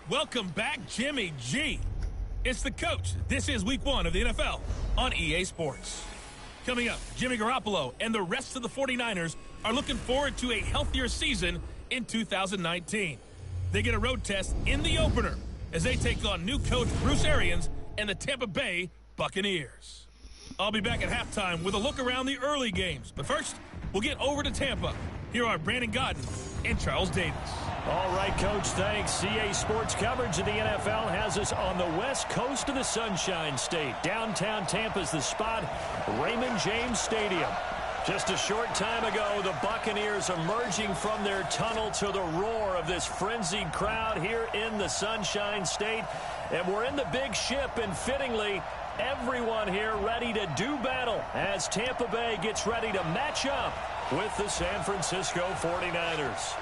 Welcome back, Jimmy G. It's the coach. This is week 1 of the NFL on EA Sports. Coming up, Jimmy Garoppolo and the rest of the 49ers are looking forward to a healthier season in 2019. They get a road test in the opener as they take on new coach Bruce Arians and the Tampa Bay Buccaneers. I'll be back at halftime with a look around the early games. But first, we'll get over to Tampa. Here are Brandon Godden and Charles Davis. All right, Coach, thanks. CA Sports coverage of the NFL has us on the west coast of the Sunshine State. Downtown Tampa's the spot, Raymond James Stadium. Just a short time ago, the Buccaneers emerging from their tunnel to the roar of this frenzied crowd here in the Sunshine State. And we're in the big ship, and fittingly, everyone here ready to do battle as Tampa Bay gets ready to match up with the San Francisco 49ers.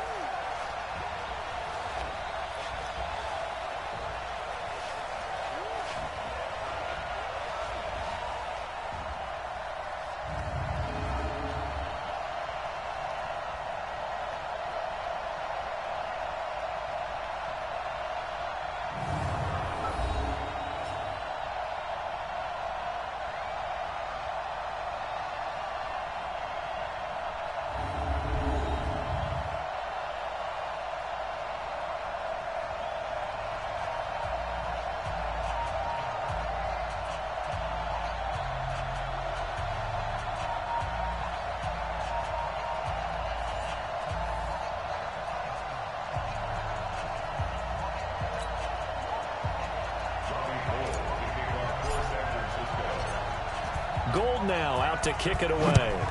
Gold now out to kick it away.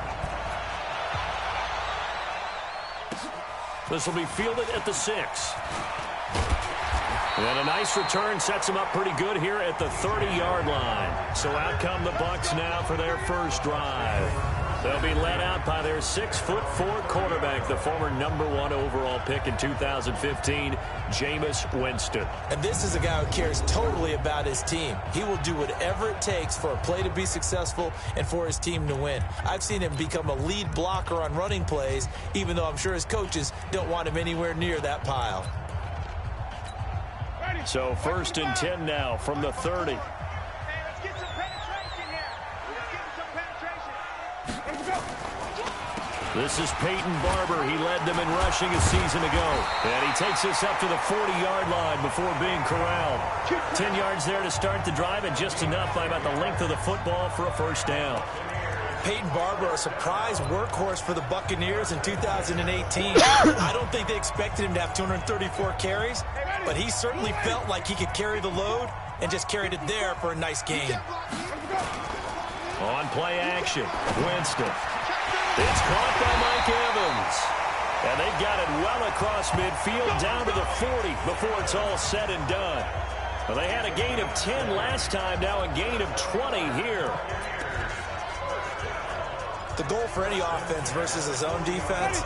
This will be fielded at the 6. And a nice return sets him up pretty good here at the 30-yard line. So out come the Bucs now for their first drive. They'll be led out by their 6'4" quarterback, the former #1 overall pick in 2015, Jameis Winston. And this is a guy who cares totally about his team. He will do whatever it takes for a play to be successful and for his team to win. I've seen him become a lead blocker on running plays, even though I'm sure his coaches don't want him anywhere near that pile. So 1st and 10 now from the 30. This is Peyton Barber. He led them in rushing a season ago. And he takes us up to the 40-yard line before being corralled. 10 yards there to start the drive, and just enough by about the length of the football for a first down. Peyton Barber, a surprise workhorse for the Buccaneers in 2018. I don't think they expected him to have 234 carries, but he certainly felt like he could carry the load and just carried it there for a nice gain. On play action, Winston. It's caught by Mike Evans. And they got it well across midfield down to the 40 before it's all said and done. Well, they had a gain of 10 last time, now a gain of 20 here. The goal for any offense versus a zone defense,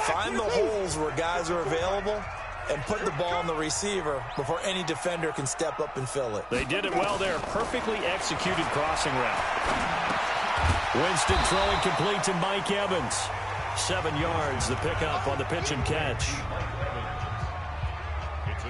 find the holes where guys are available and put the ball on the receiver before any defender can step up and fill it. They did it well there. Perfectly executed crossing route. Winston throwing complete to Mike Evans. 7 yards, the pickup on the pitch and catch.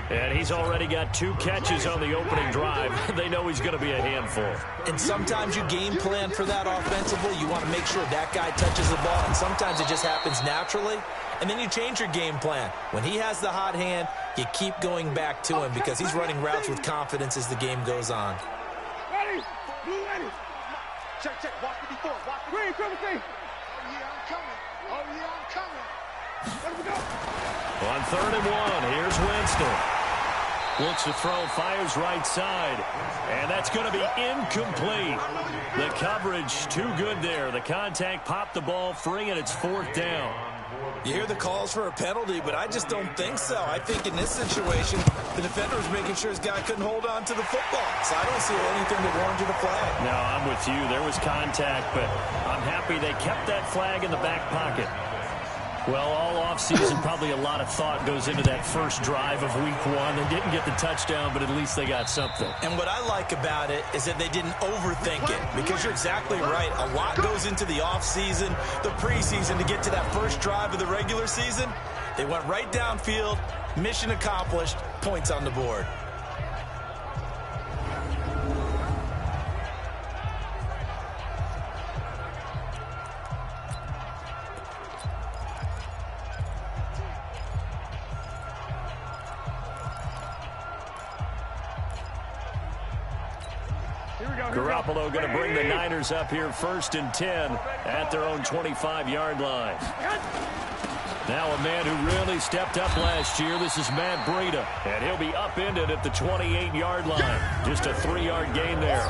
And he's already got 2 catches on the opening drive. They know he's going to be a handful. And sometimes you game plan for that offensively. You want to make sure that guy touches the ball, and sometimes it just happens naturally. And then you change your game plan. When he has the hot hand, you keep going back to him because he's running routes with confidence as the game goes on. Ready? Blue ready. Check, check. Watch 54. Watch 54. Green, triple T. Oh, yeah, I'm coming. Oh, yeah, I'm coming. Let me go. On 3rd and 1, here's Winston. Looks to throw, fires right side. And that's going to be incomplete. The coverage too good there. The contact popped the ball free, and it's 4th down. You hear the calls for a penalty, but I just don't think so. I think in this situation, the defender was making sure his guy couldn't hold on to the football. So I don't see anything that warranted a flag. No, I'm with you. There was contact, but I'm happy they kept that flag in the back pocket. Well, all offseason, probably a lot of thought goes into that first drive of week 1. They didn't get the touchdown, but at least they got something. And what I like about it is that they didn't overthink it, because you're exactly right. A lot goes into the offseason, the preseason to get to that first drive of the regular season. They went right downfield, mission accomplished, points on the board. Garoppolo going to bring the Niners up here 1st and 10 at their own 25-yard line. Now a man who really stepped up last year. This is Matt Breida, and he'll be upended at the 28-yard line. Just a 3-yard gain there.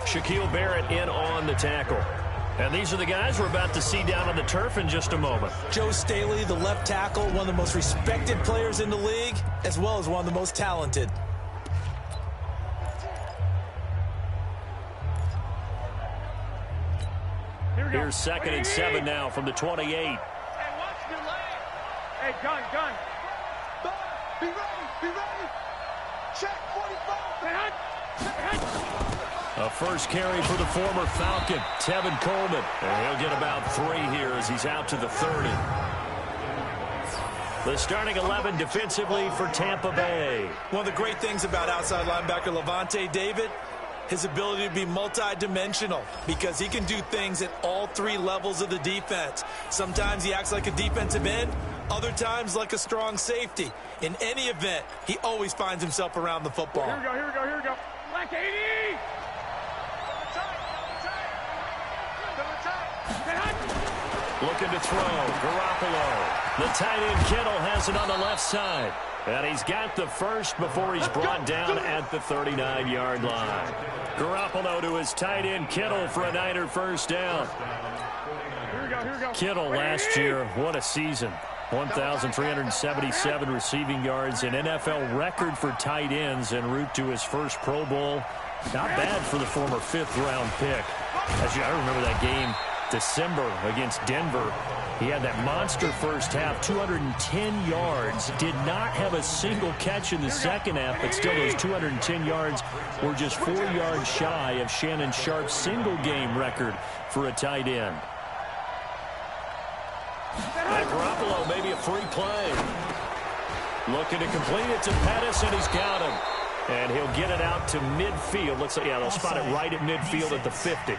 Shaquille Barrett in on the tackle. And these are the guys we're about to see down on the turf in just a moment. Joe Staley, the left tackle, one of the most respected players in the league, as well as one of the most talented. Here's 2nd and 7 now from the 28. Hey, watch the leg. Hey, gun. Be ready. Check 45. A first carry for the former Falcon, Tevin Coleman. And he'll get about 3 here as he's out to the 30. The starting 11 defensively for Tampa Bay. One of the great things about outside linebacker Levante David, his ability to be multi-dimensional, because he can do things at all 3 levels of the defense. Sometimes he acts like a defensive end, other times like a strong safety. In any event, he always finds himself around the football. Here we go. Black 80! Looking to throw, Garoppolo. The tight end Kittle has it on the left side. And he's got the first before he's brought down at the 39-yard line. Garoppolo to his tight end Kittle for a Niner first down. Here we go. Kittle last year, what a season. 1,377 receiving yards, an NFL record for tight ends en route to his first Pro Bowl. Not bad for the former 5th-round pick. I remember that game, December against Denver. He had that monster first half, 210 yards. Did not have a single catch in the second half, but still those 210 yards were just 4 yards shy of Shannon Sharp's single-game record for a tight end. And Garoppolo, maybe a free play. Looking to complete it to Pettis, and he's got him. And he'll get it out to midfield. Looks like, they'll spot it right at midfield at the 50.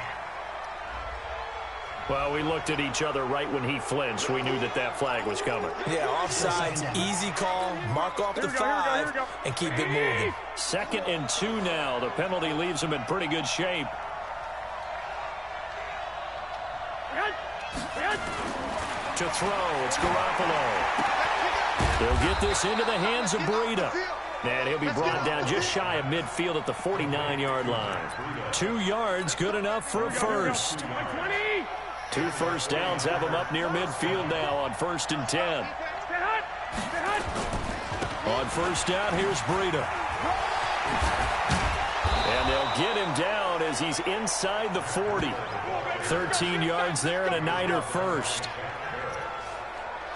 Well, we looked at each other right when he flinched. We knew that flag was coming. Yeah, offsides, easy call, mark off the 5, and keep it moving. 2nd and 2 now. The penalty leaves him in pretty good shape. To throw, it's Garoppolo. They'll get this into the hands of Breida. And he'll be brought down just shy of midfield at the 49-yard line. 2 yards, good enough for a first. 2 first downs have him up near midfield now on 1st and 10. On first down, here's Breida. And they'll get him down as he's inside the 40. 13 yards there and a Niner first.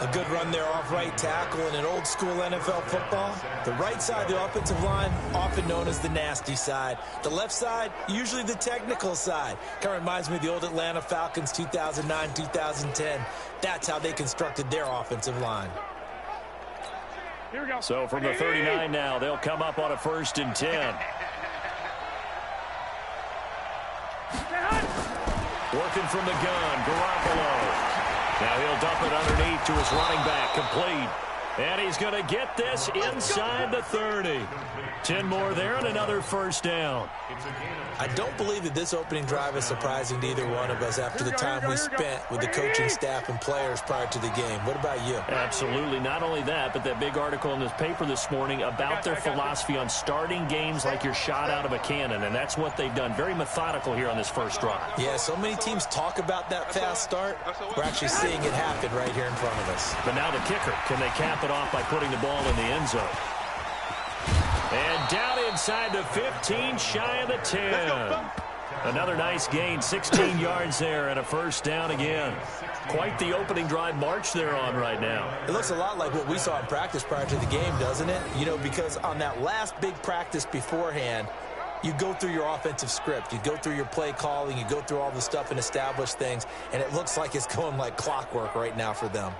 A good run there off right tackle in an old-school NFL football. The right side of the offensive line, often known as the nasty side. The left side, usually the technical side. Kind of reminds me of the old Atlanta Falcons 2009-2010. That's how they constructed their offensive line. Here we go. So from the 39 now, they'll come up on a 1st and 10. Working from the gun, Garoppolo. Now he'll dump it underneath to his running back, complete. And he's going to get this inside the 30. 10 more there and another first down. I don't believe that this opening drive is surprising to either one of us after the time we spent with the coaching staff and players prior to the game. What about you? Absolutely. Not only that, but that big article in the paper this morning about their philosophy on starting games like you're shot out of a cannon, and that's what they've done. Very methodical here on this first drive. Yeah, so many teams talk about that fast start. We're actually seeing it happen right here in front of us. But now the kicker. Can they cap it off by putting the ball in the end zone? And down inside the 15, shy of the 10. Another nice gain, 16 yards there and a first down again. Quite the opening drive march they're on right now. It looks a lot like what we saw in practice prior to the game, doesn't it? You know, because on that last big practice beforehand, you go through your offensive script. You go through your play calling. You go through all the stuff and establish things. And it looks like it's going like clockwork right now for them.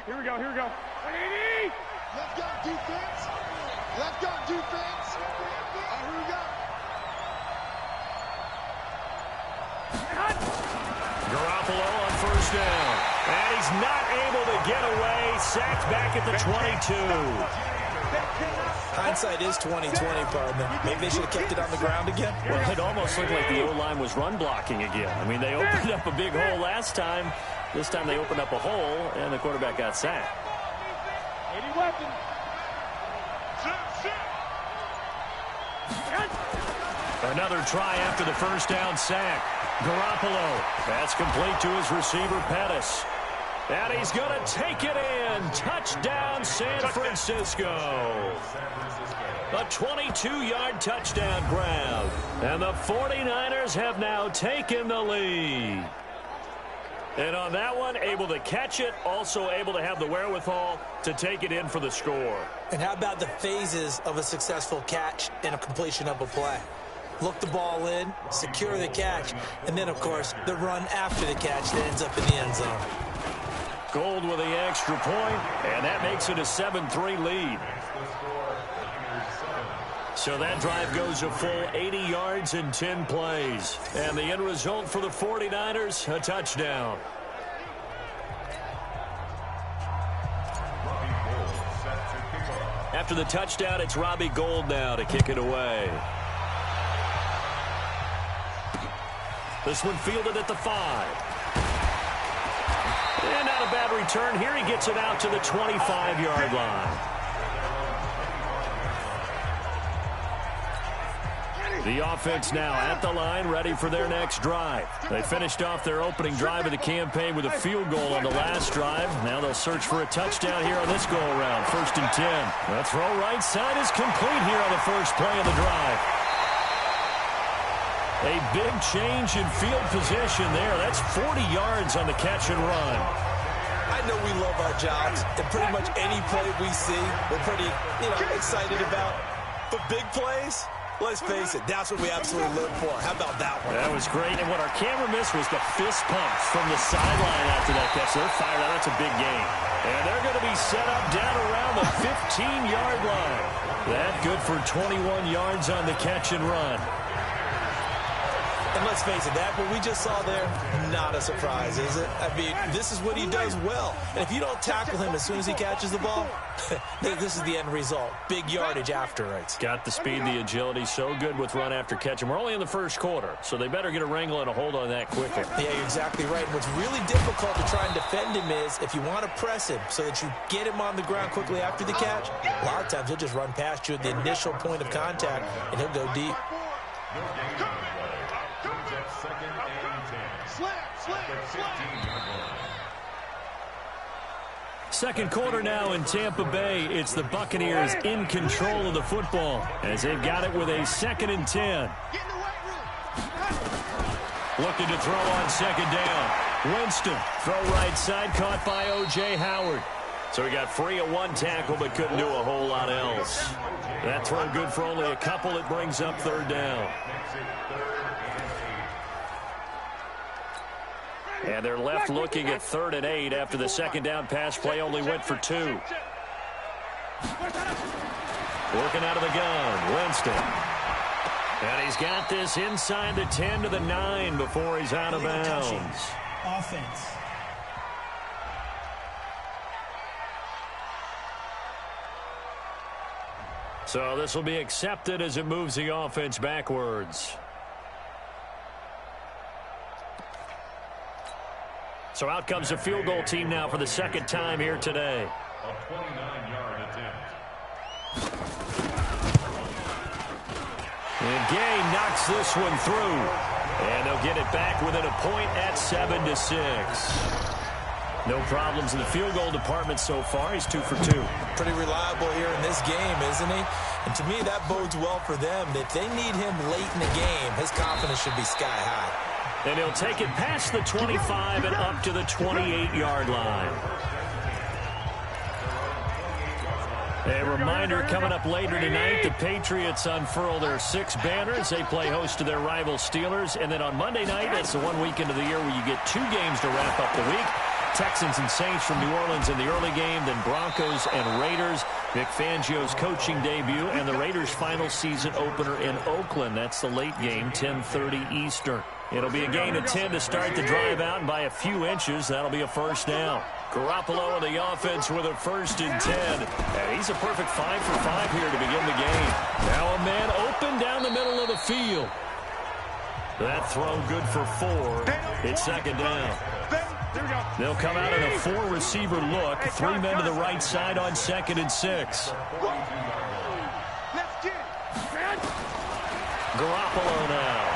Here we go, here we go. 180! Left guard defense. Left guard defense. Here we go. Garoppolo on first down. And he's not able to get away. Sacked back at the 22. Hindsight is 20/20, partner. Maybe they should have kept it on the ground again. Well, it almost looked like the O-line was run blocking again. I mean, they opened up a big hole last time. This time they opened up a hole, and the quarterback got sacked. 80 weapon. Another try after the first down sack. Garoppolo. That's complete to his receiver, Pettis. And he's going to take it in. Touchdown, San Francisco. A 22-yard touchdown grab. And the 49ers have now taken the lead. And on that one, able to catch it, also able to have the wherewithal to take it in for the score. And how about the phases of a successful catch and a completion of a play? Look the ball in, secure the catch, and then, of course, the run after the catch that ends up in the end zone. Gold with the extra point, and that makes it a 7-3 lead. So that drive goes a full 80 yards in 10 plays. And the end result for the 49ers, a touchdown. After the touchdown, it's Robbie Gould now to kick it away. This one fielded at the 5. And not a bad return. Here he gets it out to the 25-yard line. The offense now at the line, ready for their next drive. They finished off their opening drive of the campaign with a field goal on the last drive. Now they'll search for a touchdown here on this go-around. 1st and 10. The throw right side is complete here on the first play of the drive. A big change in field position there. That's 40 yards on the catch and run. I know we love our jobs, and pretty much any play we see, we're pretty, excited about. But big plays, let's face it, that's what we absolutely live for. How about that one? That was great, and what our camera missed was the fist pump from the sideline after that catch. They're fired out. That's a big game. And they're going to be set up down around the 15-yard line. That good for 21 yards on the catch and run. And let's face it, that what we just saw there, not a surprise, is it? I mean, this is what he does well. And if you don't tackle him as soon as he catches the ball, this is the end result. Big yardage afterwards. Got the speed, the agility, so good with run after catch. And we're only in the first quarter, so they better get a wrangle and a hold on that quicker. Yeah, you're exactly right. And what's really difficult to try and defend him is if you want to press him so that you get him on the ground quickly after the catch, a lot of times he'll just run past you at the initial point of contact, and he'll go deep. Second quarter now in Tampa Bay. It's the Buccaneers in control of the football as they've got it with a 2nd and 10. Looking to throw on 2nd down. Winston, throw right side, caught by O.J. Howard. So he got free of one tackle but couldn't do a whole lot else. That throw good for only a couple. It brings up 3rd down. And they're left looking at 3rd and 8 after the 2nd down pass play only went for 2. Working out of the gun, Winston. And he's got this inside the 10 to the 9 before he's out of bounds. Offense. So this will be accepted as it moves the offense backwards. So out comes the field goal team now for the 2nd time here today. A 29-yard attempt. And Gay knocks this one through. And they'll get it back within a point at 7-6. No problems in the field goal department so far. He's 2 for 2. Pretty reliable here in this game, isn't he? And to me, that bodes well for them. If they need him late in the game, his confidence should be sky high. And he'll take it past the 25 and up to the 28-yard line. A reminder coming up later tonight, the Patriots unfurl their 6 banners. They play host to their rival Steelers. And then on Monday night, that's the one weekend of the year where you get 2 games to wrap up the week. Texans and Saints from New Orleans in the early game, then Broncos and Raiders. Vic Fangio's coaching debut and the Raiders' final season opener in Oakland. That's the late game, 10:30 Eastern. It'll be a gain of 10 to start the drive out, and by a few inches, that'll be a first down. Garoppolo on the offense with a 1st and 10. And he's a perfect 5 for 5 here to begin the game. Now a man open down the middle of the field. That throw good for 4. It's 2nd down. They'll come out in a 4-receiver look. 3 men to the right side on 2nd and 6. Garoppolo now.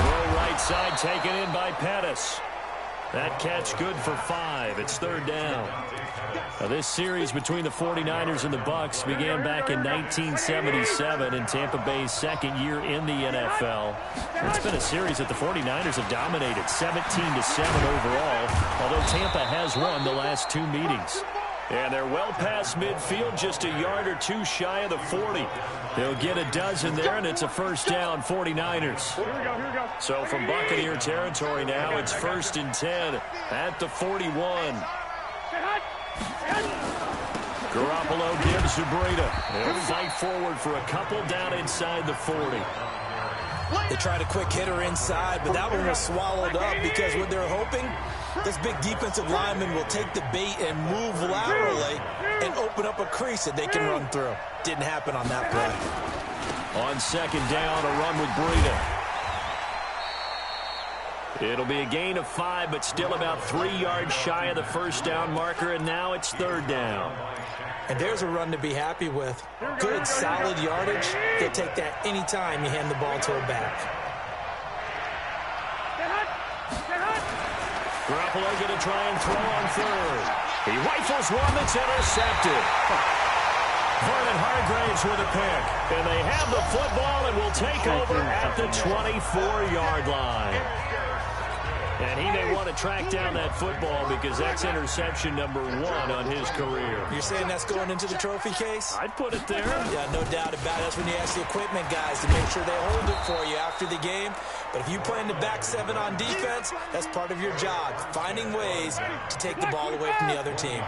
Throw right side taken in by Pettis. That catch good for 5. It's 3rd down. Now, this series between the 49ers and the Bucs began back in 1977 in Tampa Bay's 2nd year in the NFL. It's been a series that the 49ers have dominated, 17-7 overall, although Tampa has won the last 2 meetings. And they're well past midfield, just a yard or 2 shy of the 40. They'll get a dozen there, and it's a first down, 49ers. So from Buccaneer territory now, it's 1st and 10 at the 41. Garoppolo gives to Breida. They'll fight forward for a couple down inside the 40. They tried a quick hitter inside, but that one was swallowed up because what they're hoping, this big defensive lineman will take the bait and move laterally and open up a crease that they can run through. Didn't happen on that play. On 2nd down, a run with Breida. It'll be a gain of 5, but still about 3 yards shy of the first down marker, and now it's 3rd down. And there's a run to be happy with. Good, solid yardage. He'll take that anytime you hand the ball to a back. Garoppolo going to try and throw on 3rd. He rifles one that's intercepted. Vernon Hargraves with a pick. And they have the football and will take over at the 24-yard line. And he may want to track down that football because that's interception number 1 on his career. You're saying that's going into the trophy case? I'd put it there. Yeah, no doubt about it. That's when you ask the equipment guys to make sure they hold it for you after the game. But if you play in the back 7 on defense, that's part of your job, finding ways to take the ball away from the other team.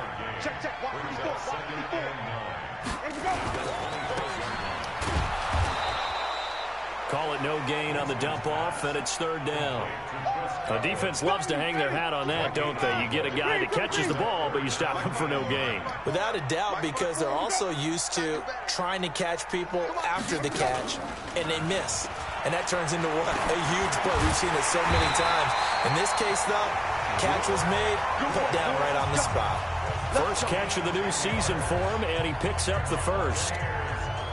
Call it no gain on the dump off, and it's 3rd down. The defense loves to hang their hat on that, don't they? You get a guy that catches the ball, but you stop him for no gain. Without a doubt, because they're also used to trying to catch people after the catch, and they miss. And that turns into what? A huge play. We've seen it so many times. In this case, though, catch was made, put down right on the spot. First catch of the new season for him, and he picks up the 1st.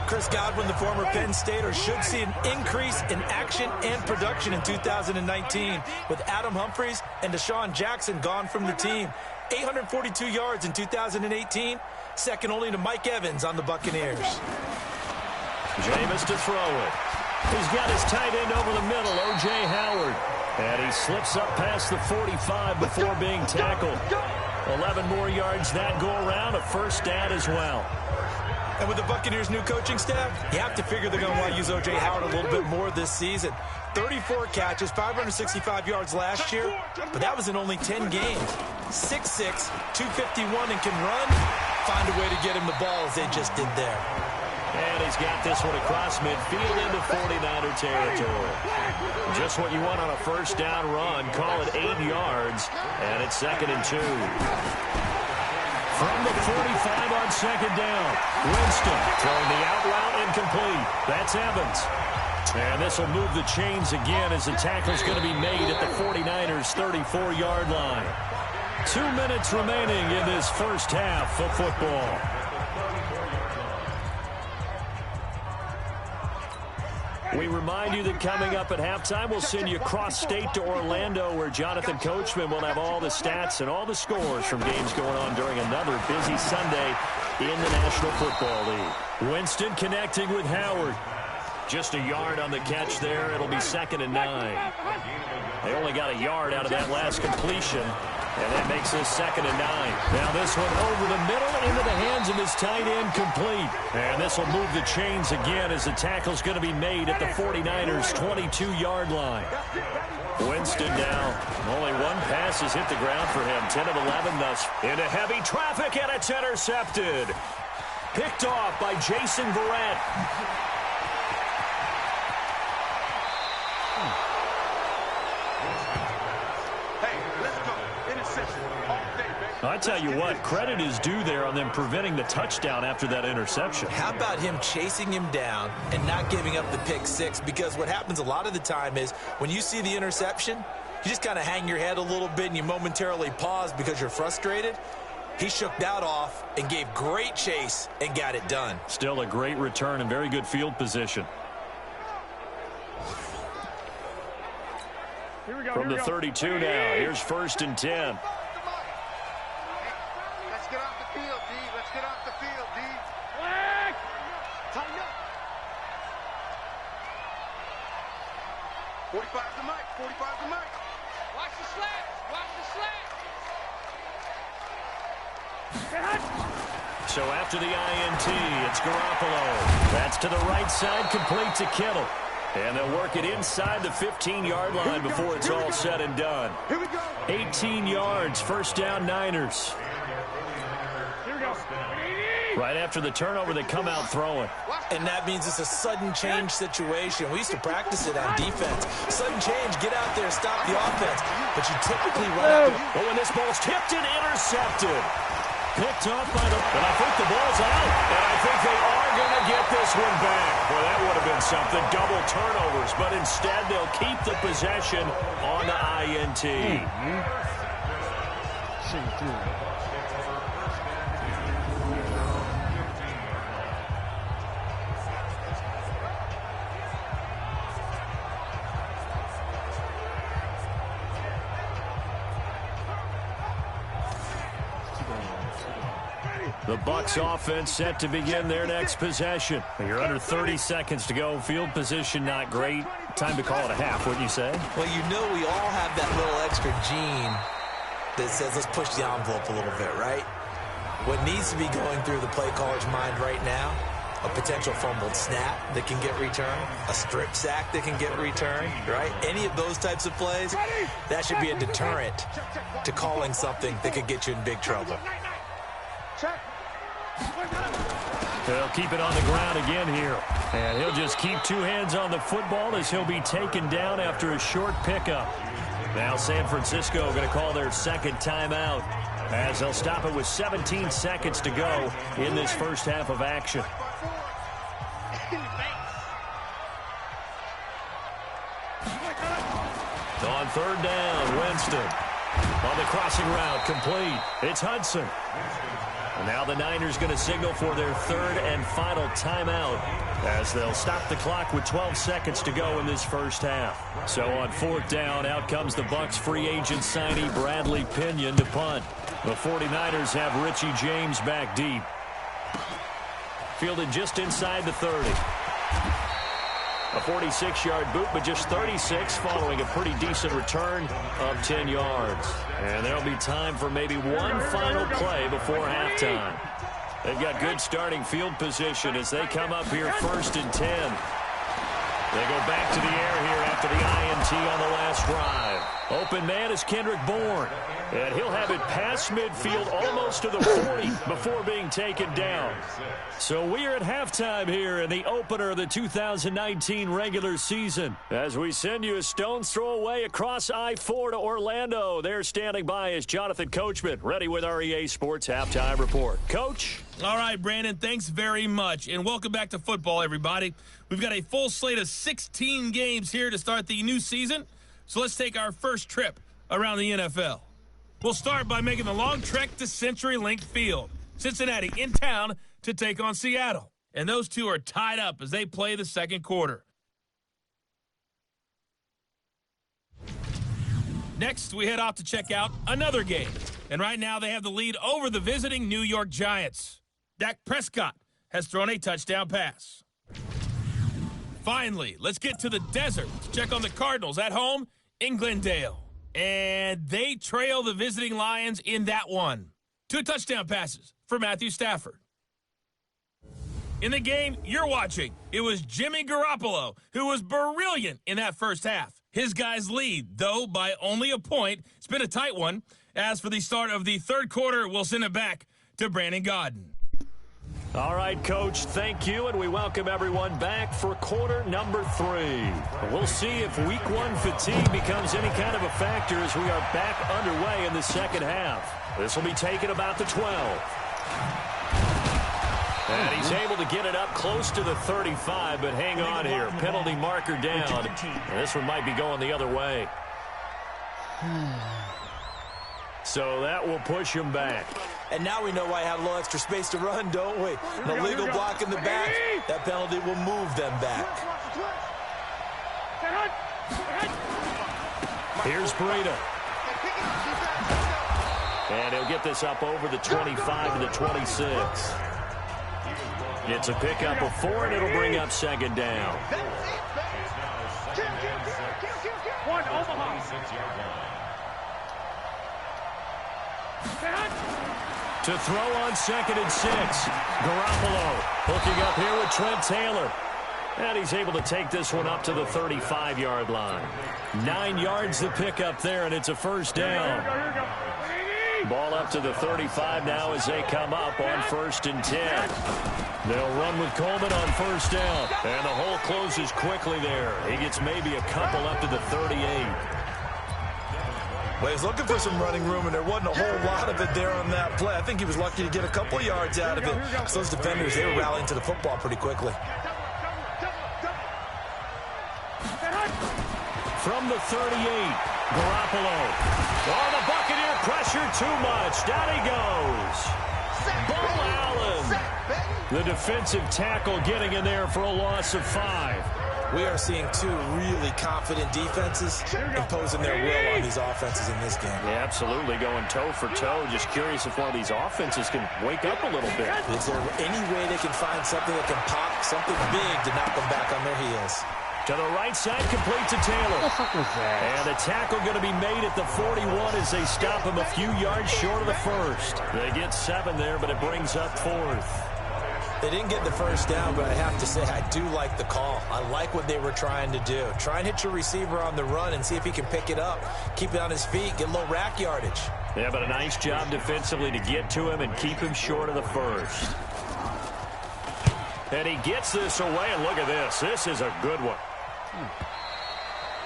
Chris Godwin, the former Penn Stater, should see an increase in action and production in 2019 with Adam Humphries and Deshaun Jackson gone from the team. 842 yards in 2018, second only to Mike Evans on the Buccaneers. Jameis to throw it. He's got his tight end over the middle, O.J. Howard. And he slips up past the 45 before being tackled. 11 more yards that go around, a first down as well. And with the Buccaneers' new coaching staff, you have to figure they're going to want to use O.J. Howard a little bit more this season. 34 catches, 565 yards last year, but that was in only 10 games. 6'6", 251, and can run. Find a way to get him the ball as they just did there. And he's got this one across midfield into 49er territory. Just what you want on a first down run. Call it 8 yards, and it's 2nd and 2. From the 45 on 2nd down, Winston throwing the out route incomplete. That's Evans. And this will move the chains again as the tackle's going to be made at the 49ers' 34-yard line. 2 minutes remaining in this first half of football. We remind you that coming up at halftime, we'll send you cross-state to Orlando, where Jonathan Coachman will have all the stats and all the scores from games going on during another busy Sunday in the National Football League. Winston connecting with Howard. Just a yard on the catch there. It'll be 2nd and 9. They only got a yard out of that last completion, and that makes this 2nd and 9. Now this one over the middle into the hands of his tight end, complete. And this will move the chains again as the tackle's going to be made at the 49ers' 22-yard line. Winston now. Only one pass has hit the ground for him. 10 of 11 thus. Into heavy traffic, and it's intercepted. Picked off by Jason Verrett. I tell you what, credit is due there on them preventing the touchdown after that interception. How about him chasing him down and not giving up the pick six? Because what happens a lot of the time is when you see the interception, you just kind of hang your head a little bit and you momentarily pause because you're frustrated. He shook that off and gave great chase and got it done. Still a great return and very good field position. From the 32 now, here's 1st and 10. Let's get off the field, D. Let's get off the field, D. Tighten up. 45 to Mike. 45 to Mike. Watch the slant. Watch the slant. So after the INT, it's Garoppolo. That's to the right side, complete to Kittle. And they'll work it inside the 15-yard line before it's all said and done. 18 yards, 1st down Niners. Right after the turnover, they come out throwing. And that means it's a sudden change situation. We used to practice it on defense. Sudden change, get out there, stop the offense. But you typically run out. But when this ball's tipped and intercepted. Picked off by the... But I think the ball's out. And I think they are going to get this one back. Well, that would have been something. Double turnovers. But instead, they'll keep the possession on the INT. The Bucs offense set to begin their next possession. You're under 30 seconds to go. Field position not great. Time to call it a half, wouldn't you say? Well, you know we all have that little extra gene that says let's push the envelope a little bit, right? What needs to be going through the play caller's mind right now, a potential fumbled snap that can get returned, a strip sack that can get returned, right? Any of those types of plays, that should be a deterrent to calling something that could get you in big trouble. They'll keep it on the ground again here. And he'll just keep two hands on the football as he'll be taken down after a short pickup. Now San Francisco going to call their 2nd timeout as they'll stop it with 17 seconds to go in this first half of action. On 3rd down, Winston. On the crossing route, complete. It's Hudson. And now the Niners going to signal for their 3rd and final timeout as they'll stop the clock with 12 seconds to go in this first half. So on 4th down, out comes the Bucs free agent signee Bradley Pinion to punt. The 49ers have Richie James back deep. Fielded just inside the 30. A 46-yard boot, but just 36 following a pretty decent return of 10 yards. And there'll be time for maybe one final play before halftime. They've got good starting field position as they come up here 1st and 10. They go back to the air here after the INT on the last drive. Open man is Kendrick Bourne. And he'll have it past midfield almost to the 40 before being taken down. So we are at halftime here in the opener of the 2019 regular season. As we send you a stone's throw away across I-4 to Orlando. There standing by is Jonathan Coachman, ready with our EA Sports Halftime Report. Coach? All right, Brandon, thanks very much. And welcome back to football, everybody. We've got a full slate of 16 games here to start the new season. So let's take our first trip around the NFL. We'll start by making the long trek to CenturyLink Field. Cincinnati in town to take on Seattle. And those two are tied up as they play the second quarter. Next, we head off to check out another game. And right now, they have the lead over the visiting New York Giants. Dak Prescott has thrown a touchdown pass. Finally, let's get to the desert to check on the Cardinals at home in Glendale. And they trail the visiting Lions in that one. 2 touchdown passes for Matthew Stafford. In the game you're watching, it was Jimmy Garoppolo who was brilliant in that first half. His guys lead, though, by only a point. It's been a tight one. As for the start of the third quarter, we'll send it back to Brandon Gaudin. All right, Coach, thank you, and we welcome everyone back for quarter number 3. We'll see if week 1 fatigue becomes any kind of a factor as we are back underway in the second half. This will be taken about the 12. And he's able to get it up close to the 35, but hang on here. Penalty marker down. And this one might be going the other way. So that will push him back. And now we know why I had a little extra space to run, don't we? An illegal block in the back. That penalty will move them back. Here's Breida. And he'll get this up over the 25 to the 26. It's a pickup of 4, and it'll bring up second down. To throw on 2nd and 6. Garoppolo hooking up here with Trent Taylor. And he's able to take this one up to the 35-yard line. 9 yards to pick up there, and it's a first down. Ball up to the 35 now as they come up on 1st and 10. They'll run with Coleman on first down. And the hole closes quickly there. He gets maybe a couple up to the 38. Well, he's looking for some running room, and there wasn't a whole lot of it there on that play. I think he was lucky to get a couple yards out of it. Because those defenders, they were rallying to the football pretty quickly. From the 38, Garoppolo. Oh, the Buccaneer pressure too much. Down he goes. Bo Allen. The defensive tackle getting in there for a loss of 5. We are seeing 2 really confident defenses imposing their will on these offenses in this game. Yeah, absolutely, going toe for toe. Just curious if one of these offenses can wake up a little bit. Is there any way they can find something that can pop, something big to knock them back on their heels? To the right side, complete to Taylor. What the fuck was that? And a tackle going to be made at the 41 as they stop him a few yards short of the first. They get 7 there, but it brings up 4th. They didn't get the first down, but I have to say I do like the call. I like what they were trying to do. Try and hit your receiver on the run and see if he can pick it up. Keep it on his feet, get a little rack yardage. Yeah, but a nice job defensively to get to him and keep him short of the first. And he gets this away, and look at this. This is a good one.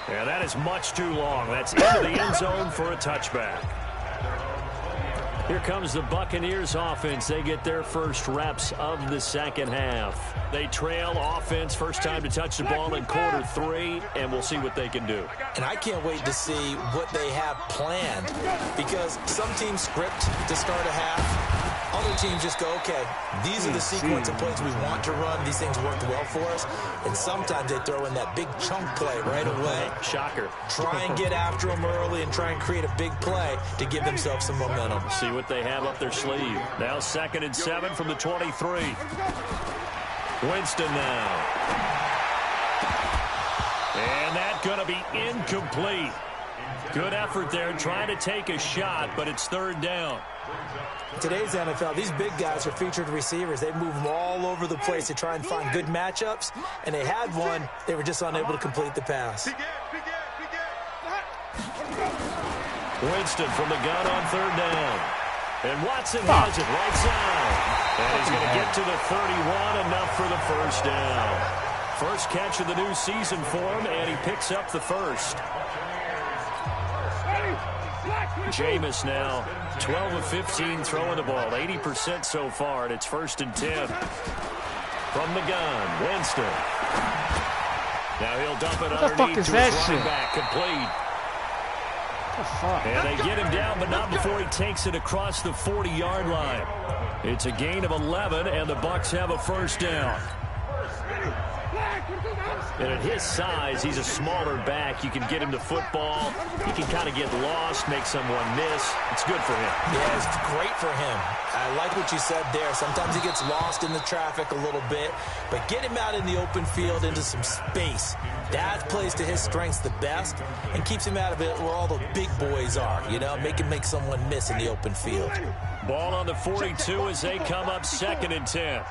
Yeah, that is much too long. That's into the end zone for a touchback. Here comes the Buccaneers offense. They get their first reps of the second half. They trail offense, first time to touch the ball in quarter 3, and we'll see what they can do. And I can't wait to see what they have planned, because some teams script to start a half. Other teams just go, okay, these are the sequence of plays we want to run. These things worked well for us. And sometimes they throw in that big chunk play right away. Shocker. Try and get after them early and try and create a big play to give themselves some momentum. See what they have up their sleeve. Now 2nd and 7 from the 23. Winston now. And that's going to be incomplete. Good effort there trying to take a shot, but it's 3rd down. Today's NFL, these big guys are featured receivers. They move them all over the place to try and find good matchups, and they had one. They were just unable to complete the pass. Winston from the gun on 3rd down. And Watson has it right side. And he's going to get to the 31, enough for the first down. First catch of the new season for him, and he picks up the first. Jameis now, 12 of 15 throwing the ball, 80% so far, and it's 1st and 10. From the gun, Winston. Now he'll dump it underneath to his running back, complete. And they get him down, but not before he takes it across the 40-yard line. It's a gain of 11, and the Bucs have a first down. And at his size, he's a smaller back. You can get him to football. He can kind of get lost, make someone miss. It's good for him. Yeah, it's great for him. I like what you said there. Sometimes he gets lost in the traffic a little bit, but get him out in the open field into some space. That plays to his strengths the best and keeps him out of it where all the big boys are, you know, make someone miss in the open field. Ball on the 42 as they come up 2nd and 10.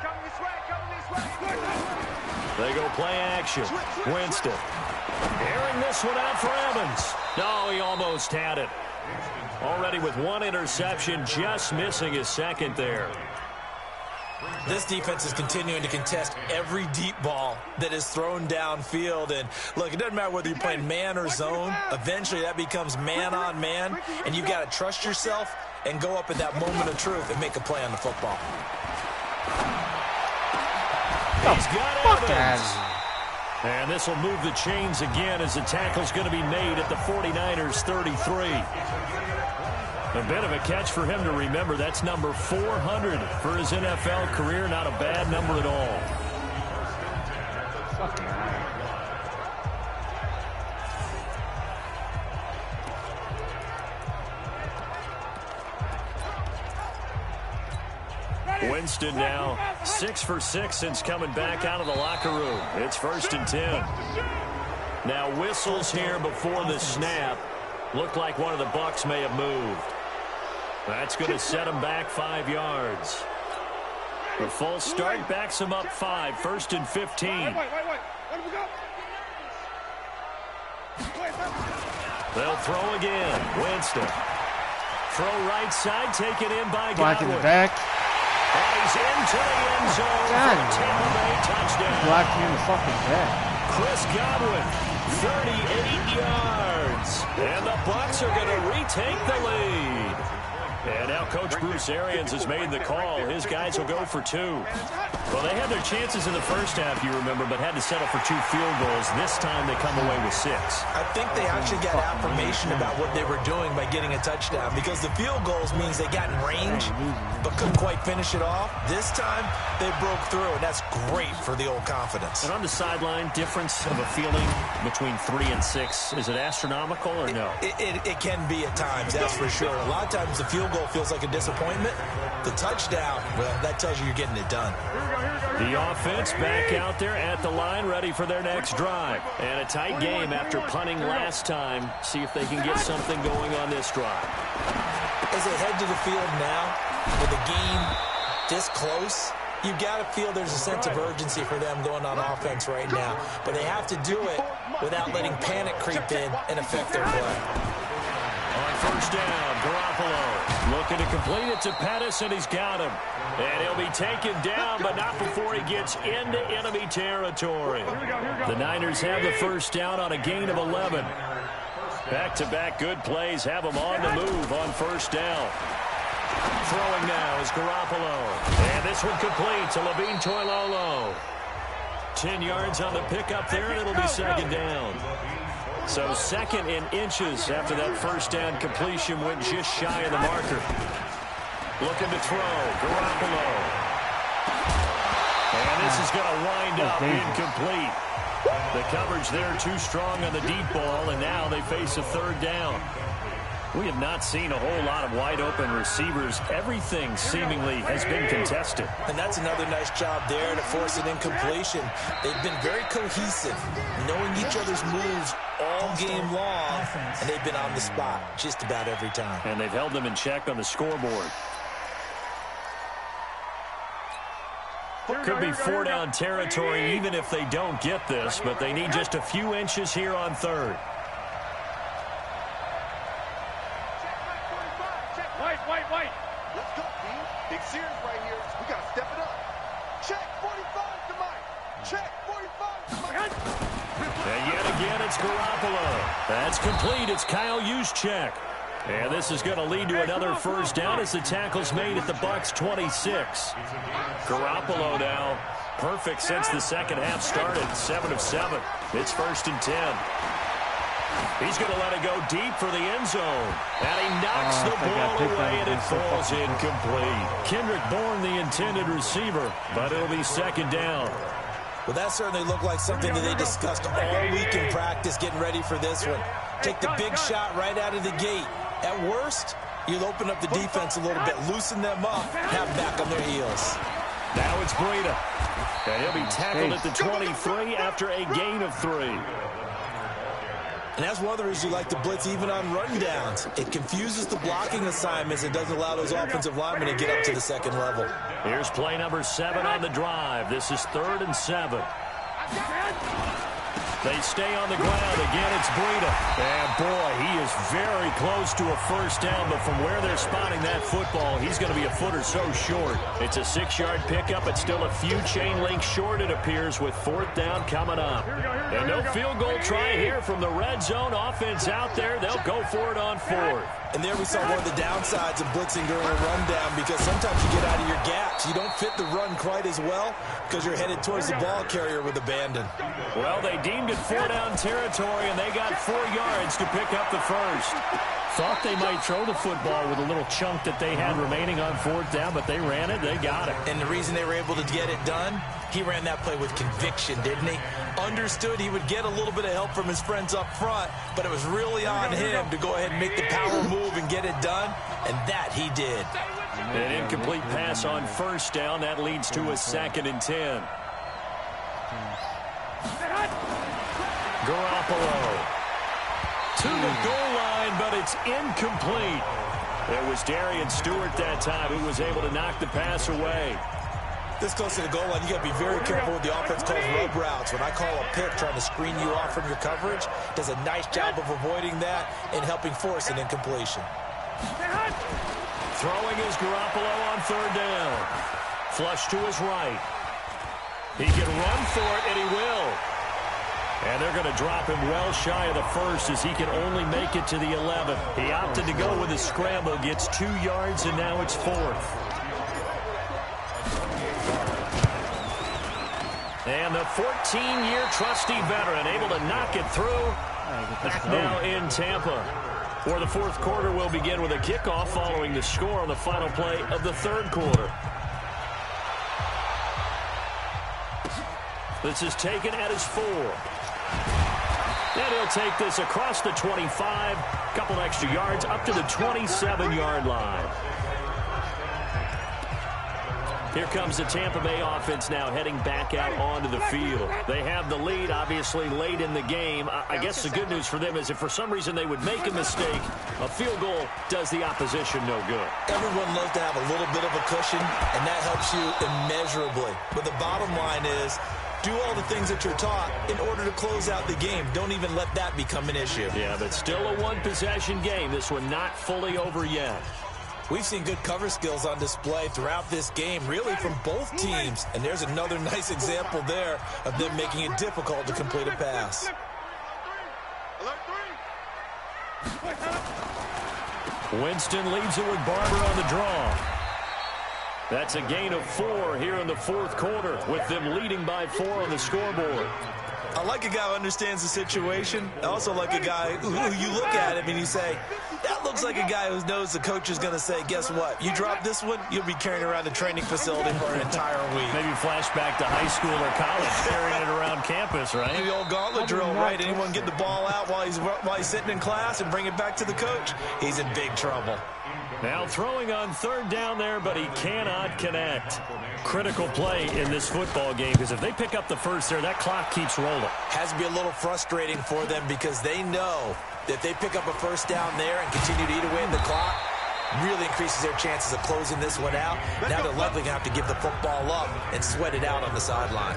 They go play action. Winston. Airing this one out for Evans. No, he almost had it. Already with one interception, just missing his second there. This defense is continuing to contest every deep ball that is thrown downfield. And, look, it doesn't matter whether you're playing man or zone. Eventually that becomes man on man, and you've got to trust yourself and go up at that moment of truth and make a play on the football. He's got Evans. And this will move the chains again as the tackle's going to be made at the 49ers 33. A bit of a catch for him to remember. That's number 400 for his NFL career. Not a bad number at all. Winston now 6 for 6 since coming back out of the locker room. It's 1st and 10. Now whistles here before the snap. Looked like one of the Bucs may have moved. That's going to set him back 5 yards. The full start backs him up 5. 1st and 15. They'll throw again. Winston. Throw right side, taken in by Block in Godwin. the back. And he's into the end zone for a Tampa Bay touchdown. Blocked me in the fucking back. Chris Godwin, 38 yards. And the Bucs are going to retake the lead. And now Coach Bruce Arians has made the call. His guys will go for 2. Well, they had their chances in the first half, you remember, but had to settle for 2 field goals. This time they come away with 6. I think they actually got affirmation about what they were doing by getting a touchdown, because the field goals means they got in range but couldn't quite finish it off. This time they broke through, and that's great for the old confidence. And on the sideline, difference of a feeling between 3 and 6, is it astronomical or no? It can be at times, that's for sure. A lot of times the field goal feels like a disappointment. The touchdown, well, that tells you you're getting it done. The offense back out there at the line, ready for their next drive. And a tight game after punting last time. See if they can get something going on this drive. As they head to the field now, with the game this close, you've got to feel there's a sense of urgency for them going on offense right now. But they have to do it without letting panic creep in and affect their play. On 1st down, Garoppolo looking to complete it to Pettis, and he's got him. And he'll be taken down, but not before he gets into enemy territory. The Niners have the 1st down on a gain of 11. Back-to-back good plays have them on the move on 1st down. Throwing now is Garoppolo. And this one complete to Levine Toilolo. 10 yards on the pickup there, and it'll be 2nd down. So 2nd in inches after that 1st down completion went just shy of the marker. Looking to throw, Garoppolo. And this is going to wind up incomplete. The coverage there too strong on the deep ball, and now they face a 3rd down. We have not seen a whole lot of wide-open receivers. Everything seemingly has been contested. And that's another nice job there to force an incompletion. They've been very cohesive, knowing each other's moves all game long, and they've been on the spot just about every time. And they've held them in check on the scoreboard. Could be 4-down territory even if they don't get this, but they need just a few inches here on 3rd. White. Let's go, team. Big series right here. We got to step it up. Check 45 to Mike. Check 45 to Mike. And yet again, it's Garoppolo. That's complete. It's Kyle Juszczyk. And this is going to lead to another 1st down as the tackle's made at the Bucs 26. Garoppolo now perfect since the 2nd half started. 7 of 7. It's 1st and 10. He's going to let it go deep for the end zone. And he knocks the ball away, and it falls incomplete. Kendrick Bourne, the intended receiver, but it'll be 2nd down. Well, that certainly looked like something that they discussed all week in practice getting ready for this one. Take the big shot right out of the gate. At worst, you'll open up the defense a little bit, loosen them up, have them back on their heels. Now it's Breida. And he'll be tackled at the 23 after a gain of 3. And that's one of the reasons you like to blitz even on rundowns. It confuses the blocking assignments and doesn't allow those offensive linemen to get up to the second level. Here's play number 7 on the drive. This is 3rd and 7. They stay on the ground. Again, it's Breida. And, boy, he is very close to a first down, but from where they're spotting that football, he's going to be a foot or so short. It's a 6-yard pickup. It's still a few chain links short, it appears, with 4th down coming up. And no field goal try here from the red zone. Offense out there. They'll go for it on 4th. And there we saw one of the downsides of blitzing during a rundown, because sometimes you get out of your gaps. You don't fit the run quite as well because you're headed towards the ball carrier with abandon. Well, they deemed it 4-down territory, and they got 4 yards to pick up the first. Thought they might throw the football with a little chunk that they had remaining on 4th down, but they ran it. They got it. And the reason they were able to get it done, he ran that play with conviction, didn't he? Understood he would get a little bit of help from his friends up front, but it was really on him to go ahead and make the power move and get it done, and that he did. An incomplete pass on 1st down. That leads to a 2nd and 10. Garoppolo to the goal line, but it's incomplete. It was Darian Stewart that time who was able to knock the pass away. This close to the goal line, you got to be very careful with the offense calls rub routes. When I call a pick trying to screen you off from your coverage, does a nice job of avoiding that and helping force an incompletion. Throwing is Garoppolo on 3rd down. Flush to his right. He can run for it, and he will. And they're going to drop him well shy of the first as he can only make it to the 11. He opted to go with a scramble, gets 2 yards, and now it's 4th. And the 14-year trusty veteran able to knock it through. Back now in Tampa. For the 4th quarter, will begin with a kickoff following the score on the final play of the 3rd quarter. This is taken at his 4. And he'll take this across the 25. Couple extra yards up to the 27-yard line. Here comes the Tampa Bay offense now heading back out onto the field. They have the lead, obviously, late in the game. I guess the good news for them is if for some reason they would make a mistake, a field goal does the opposition no good. Everyone loves to have a little bit of a cushion, and that helps you immeasurably. But the bottom line is, do all the things that you're taught in order to close out the game. Don't even let that become an issue. Yeah, but still a one-possession game. This one not fully over yet. We've seen good cover skills on display throughout this game, really from both teams. And there's another nice example there of them making it difficult to complete a pass. Winston leaves it with Barber on the draw. That's a gain of 4 here in the 4th quarter, with them leading by 4 on the scoreboard. I like a guy who understands the situation. I also like a guy who you look at him and you say, that looks like a guy who knows the coach is going to say, guess what? You drop this one, you'll be carrying around the training facility for an entire week. Maybe flashback to high school or college, carrying it around campus, right? The old gauntlet drill, right? Anyone get the ball out while he's sitting in class and bring it back to the coach? He's in big trouble. Now throwing on 3rd down there, but he cannot connect. Critical play in this football game, because if they pick up the first there, that clock keeps rolling. Has to be a little frustrating for them because they know that if they pick up a first down there and continue to eat away at the clock, really increases their chances of closing this one out. Now they're likely going to have to give the football up and sweat it out on the sideline.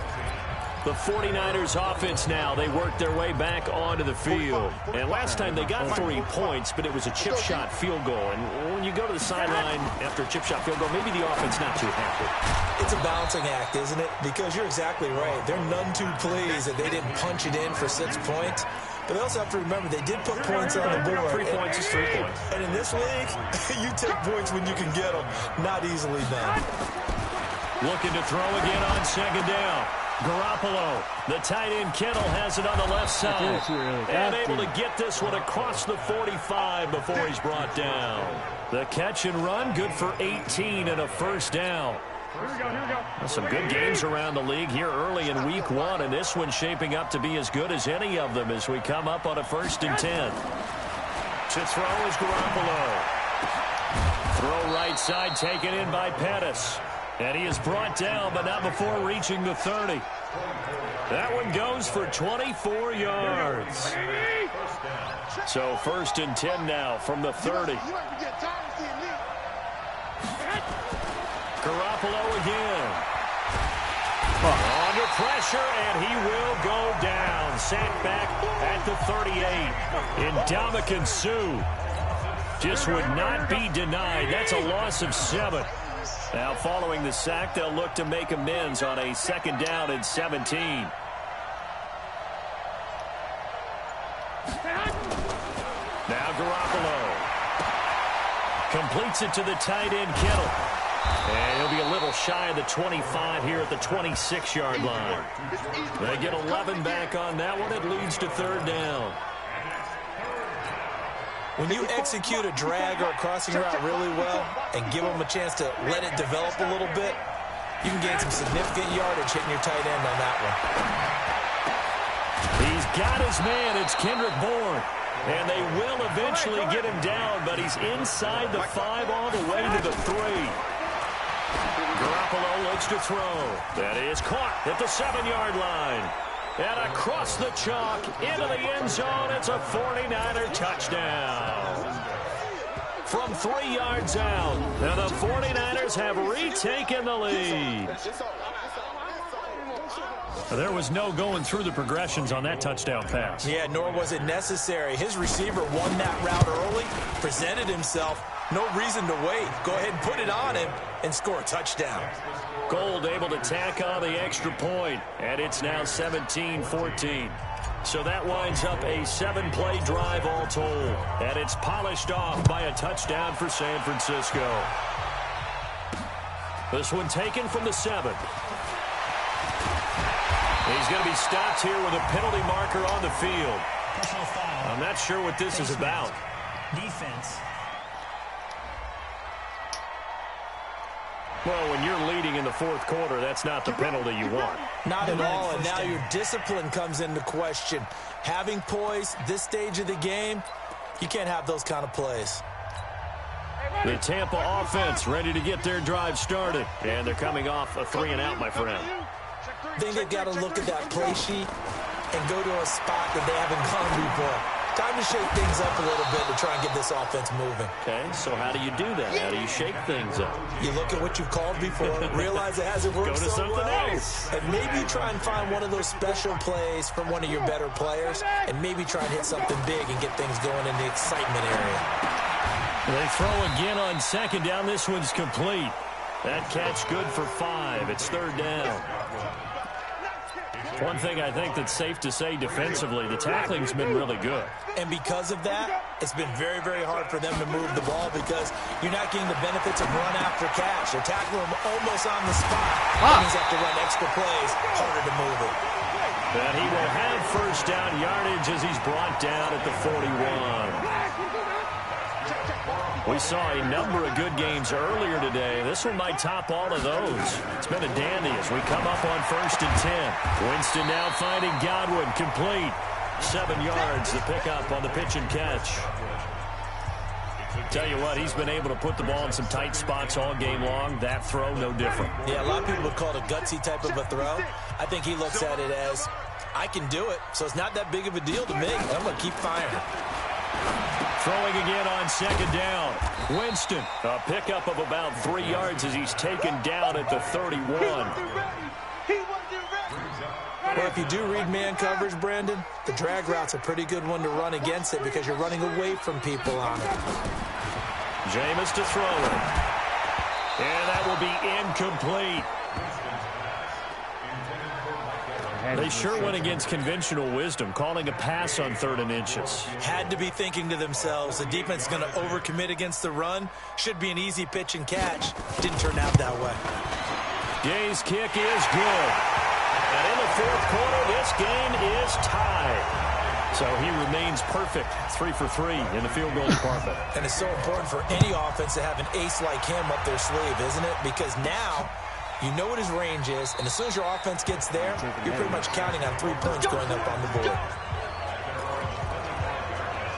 The 49ers offense now, they work their way back onto the field. And last time they got 3 points, but it was a chip shot field goal. And when you go to the sideline after a chip shot field goal, maybe the offense not too happy. It's a balancing act, isn't it? Because you're exactly right. They're none too pleased that they didn't punch it in for 6 points. But they also have to remember they did put points on the board. 3 points is 3 points. And in this league, you take points when you can get them. Not easily done. Looking to throw again on 2nd down. Garoppolo, the tight end Kittle has it on the left side. And able to get this one across the 45 before he's brought down. The catch and run, good for 18 and a first down. Some good games around the league here early in week 1, and this one's shaping up to be as good as any of them as we come up on a 1st and 10. To throw is Garoppolo. Throw right side taken in by Pettis. And he is brought down, but not before reaching the 30. That one goes for 24 yards. So 1st and 10 now from the 30. Garoppolo again. Under pressure, and he will go down. Sacked back at the 38. Ndamukong Suh just would not be denied. That's a loss of 7. Now following the sack, they'll look to make amends on a 2nd down and 17. Now Garoppolo completes it to the tight end Kittle. And he'll be a little shy of the 25 here at the 26-yard line. They get 11 back on that one. It leads to 3rd down. When you execute a drag or a crossing route really well and give them a chance to let it develop a little bit, you can gain some significant yardage hitting your tight end on that one. He's got his man. It's Kendrick Bourne. And they will eventually get him down, but he's inside the 5 all the way to the 3. Garoppolo looks to throw. That is caught at the 7-yard line. And across the chalk, into the end zone, it's a 49er touchdown. From 3 yards out, and the 49ers have retaken the lead. There was no going through the progressions on that touchdown pass. Yeah, nor was it necessary. His receiver won that route early, presented himself. No reason to wait. Go ahead and put it on him and score a touchdown. Gold able to tack on the extra point, and it's now 17-14. So that winds up a 7-play drive all told, and it's polished off by a touchdown for San Francisco. This one taken from the 7. He's going to be stopped here with a penalty marker on the field. I'm not sure what this is about. Defense. Well, when you're leading in the 4th quarter, that's not the penalty you want. Not at all, and now your discipline comes into question. Having poise this stage of the game, you can't have those kind of plays. The Tampa offense ready to get their drive started, and they're coming off a 3-and-out, my friend. I think they've got to look at that play sheet and go to a spot that they haven't gone before. Time to shake things up a little bit to try and get this offense moving. Okay, so how do you do that? How do you shake things up? You look at what you've called before, realize it hasn't worked so well, else. and maybe try and find one of those special plays from one of your better players, and maybe try and hit something big and get things going in the excitement area. They throw again on 2nd down. This one's complete. That catch good for 5. It's 3rd down. One thing I think that's safe to say defensively, the tackling's been really good. And because of that, it's been very, very hard for them to move the ball because you're not getting the benefits of run after catch. They're tackling them almost on the spot. That means they have to run extra plays, harder to move it. And he will have 1st down yardage as he's brought down at the 41. We saw a number of good games earlier today. This one might top all of those. It's been a dandy as we come up on 1st and 10. Winston now finding Godwin complete. 7 yards, the pickup on the pitch and catch. Tell you what, he's been able to put the ball in some tight spots all game long. That throw, no different. Yeah, a lot of people would call it a gutsy type of a throw. I think he looks at it as, I can do it, so it's not that big of a deal to me. I'm going to keep firing. Throwing again on 2nd down. Winston, a pickup of about 3 yards as he's taken down at the 31. Well, if you do read man coverage, Brandon, the drag route's a pretty good one to run against it because you're running away from people on it. Jameis to throw it. And that will be incomplete. They sure went against conventional wisdom, calling a pass on 3rd and inches. Had to be thinking to themselves, the defense is going to overcommit against the run. Should be an easy pitch and catch. Didn't turn out that way. Gay's kick is good. And in the 4th quarter, this game is tied. So he remains perfect, 3 for 3 in the field goal department. And it's so important for any offense to have an ace like him up their sleeve, isn't it? Because now You know what his range is, and as soon as your offense gets there, you're pretty much counting on 3 points going up on the board.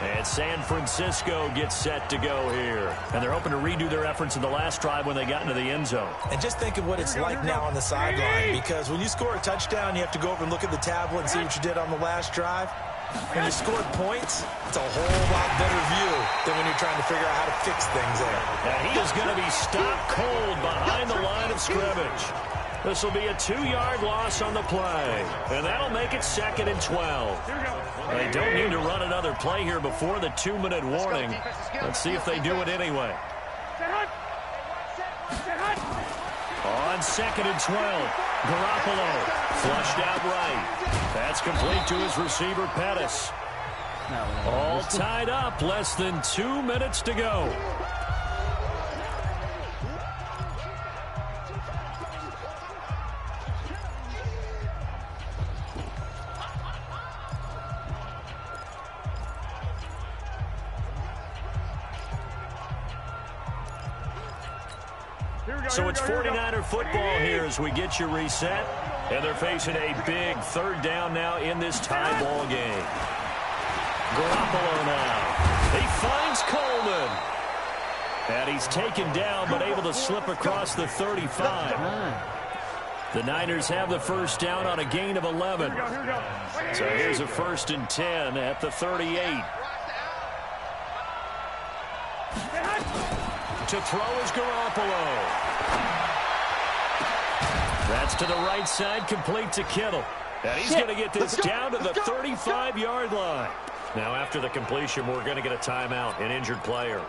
And San Francisco gets set to go here. And they're hoping to redo their efforts in the last drive when they got into the end zone. And just think of what it's like now on the sideline, because when you score a touchdown, you have to go over and look at the tablet and see what you did on the last drive. When you scored points, it's a whole lot better view than when you're trying to figure out how to fix things there. And he is going to be stopped cold behind the line of scrimmage. This will be a 2-yard loss on the play. And that'll make it 2nd and 12. They don't need to run another play here before the 2-minute warning. Let's see if they do it anyway. On 2nd and 12, Garoppolo flushed out right. That's complete to his receiver, Pettis. All tied up, less than 2 minutes to go. So it's 49er football here as we get you reset. And they're facing a big 3rd down now in this tie ball game. Garoppolo now. He finds Coleman. And he's taken down but able to slip across the 35. The Niners have the 1st down on a gain of 11. So here's a 1st and 10 at the 38. To throw is Garoppolo. That's to the right side, complete to Kittle. And he's going to get this down to the 35-yard line. Now, after the completion, we're going to get a timeout, an injured player.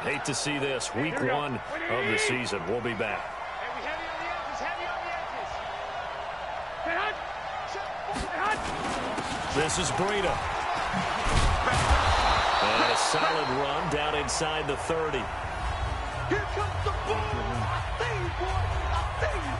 Hate to see this. Week 1 of the season. We'll be back. This is Breida. And a solid run down inside the 30. Here comes the ball. I see you, boy. I see you.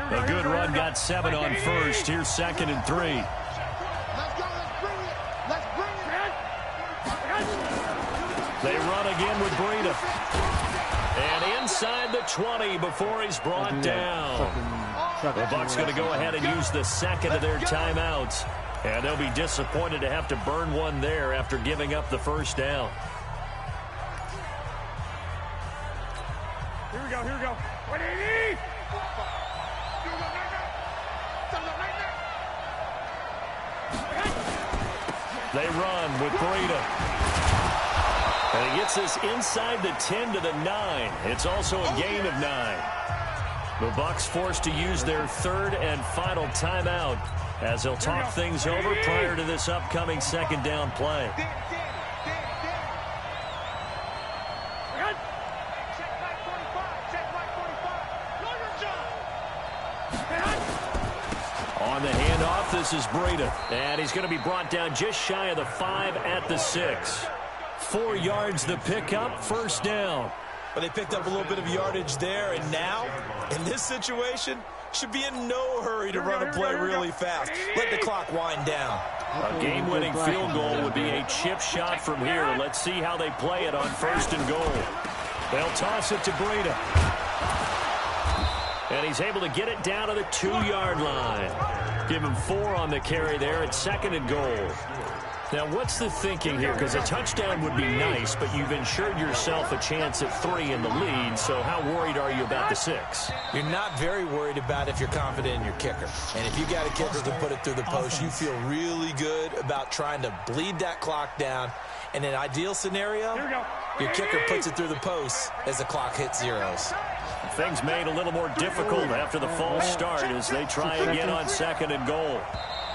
A good run, got 7 on 1st. Here's 2nd and 3. Let's go. Let's bring it. Let's bring it. They run again with Breida. And inside the 20 before he's brought down. The Bucs going to go ahead and use the 2nd of their timeouts. And they'll be disappointed to have to burn one there after giving up the 1st down. Here we go. Here we go. What do you need? They run with Breida. And he gets this inside the 10 to the 9. It's also a gain of 9. The Bucs forced to use their 3rd and final timeout as they'll talk things over prior to this upcoming 2nd down play. On the handoff, this is Breida. And he's going to be brought down just shy of the 5 at the 6. 4 yards the pickup, 1st down. But they picked up a little bit of yardage there, and now, in this situation, should be in no hurry to run a play really fast. Let the clock wind down. A game-winning field goal would be a chip shot from here. Let's see how they play it on 1st and goal. They'll toss it to Breida. And he's able to get it down to the 2-yard line. Give him 4 on the carry there at 2nd and goal. Now, what's the thinking here? Because a touchdown would be nice, but you've ensured yourself a chance at 3 in the lead, so how worried are you about the 6? You're not very worried about if you're confident in your kicker. And if you got a kicker to put it through the post, you feel really good about trying to bleed that clock down. In an ideal scenario, your kicker puts it through the post as the clock hits zeros. Things made a little more difficult after the false start as they try again on 2nd and goal.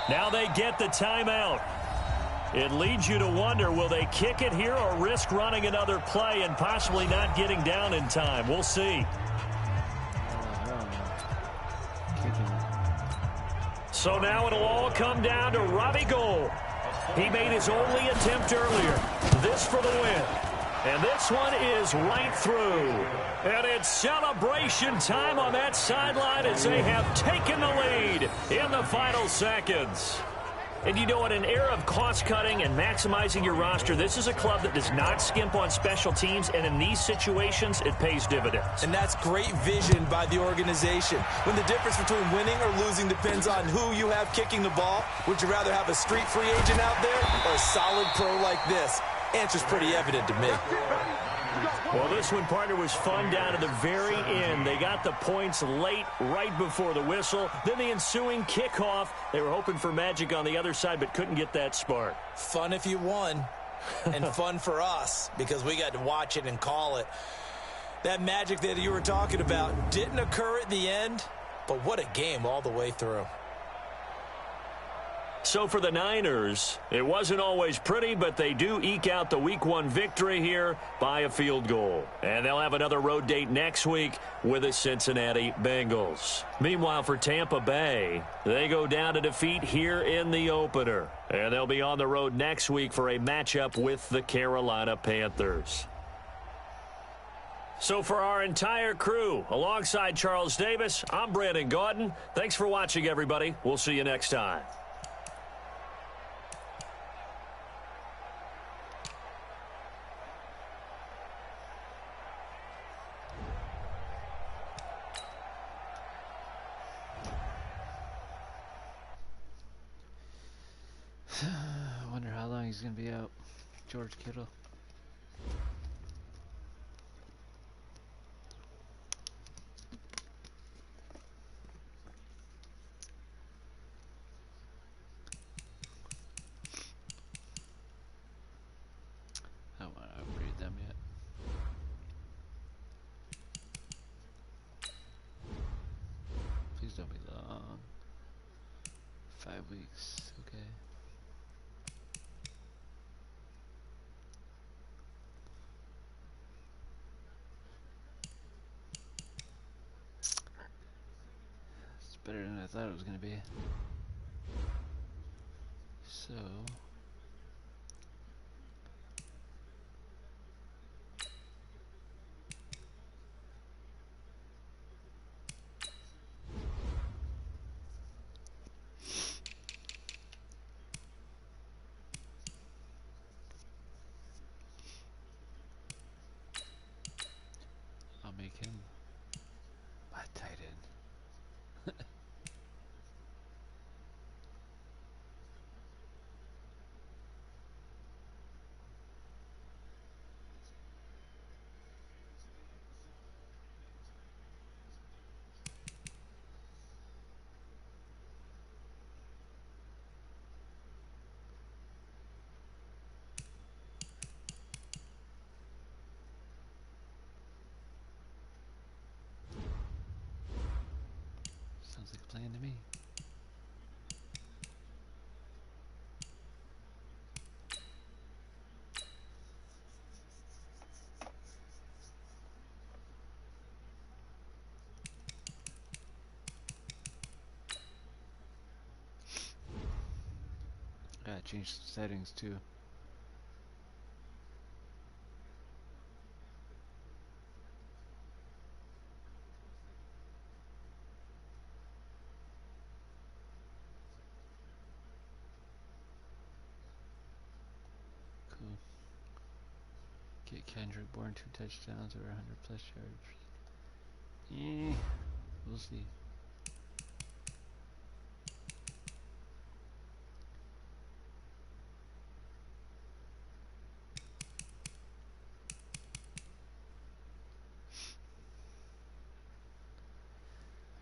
Now they get the timeout. It leads you to wonder, will they kick it here or risk running another play and possibly not getting down in time? We'll see. So now it'll all come down to Robbie Gould. He made his only attempt earlier. This for the win. And this one is right through. And it's celebration time on that sideline as they have taken the lead in the final seconds. And you know, in an era of cost-cutting and maximizing your roster, this is a club that does not skimp on special teams, and in these situations, it pays dividends. And that's great vision by the organization. When the difference between winning or losing depends on who you have kicking the ball, would you rather have a street free agent out there or a solid pro like this? Answer's pretty evident to me. Well, this one, partner, was fun down to the very end. They got the points late, right before the whistle. Then the ensuing kickoff. They were hoping for magic on the other side, but couldn't get that spark. Fun if you won, and fun for us because we got to watch it and call it. That magic that you were talking about didn't occur at the end, but what a game all the way through. So for the Niners, it wasn't always pretty, but they do eke out the Week 1 victory here by a field goal. And they'll have another road date next week with the Cincinnati Bengals. Meanwhile, for Tampa Bay, they go down to defeat here in the opener. And they'll be on the road next week for a matchup with the Carolina Panthers. So for our entire crew, alongside Charles Davis, I'm Brandon Gaudin. Thanks for watching, everybody. We'll see you next time. I wonder how long he's going to be out. George Kittle. I don't want to upgrade them yet. Please don't be long. 5 weeks, okay. It's better than I thought it was going to be. So... I'll make him my tight end. Sounds like a plan to me. Gotta change some settings too. Cool. Get Kendrick Bourne 2 touchdowns or 100 plus yards. Yeah, we'll see.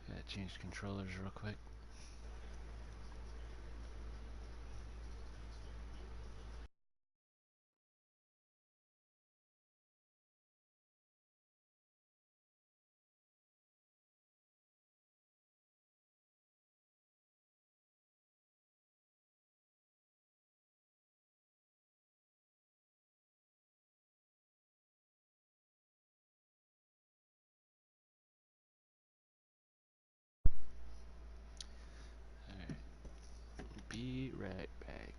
Gotta change controllers real quick. Alright. Be right back.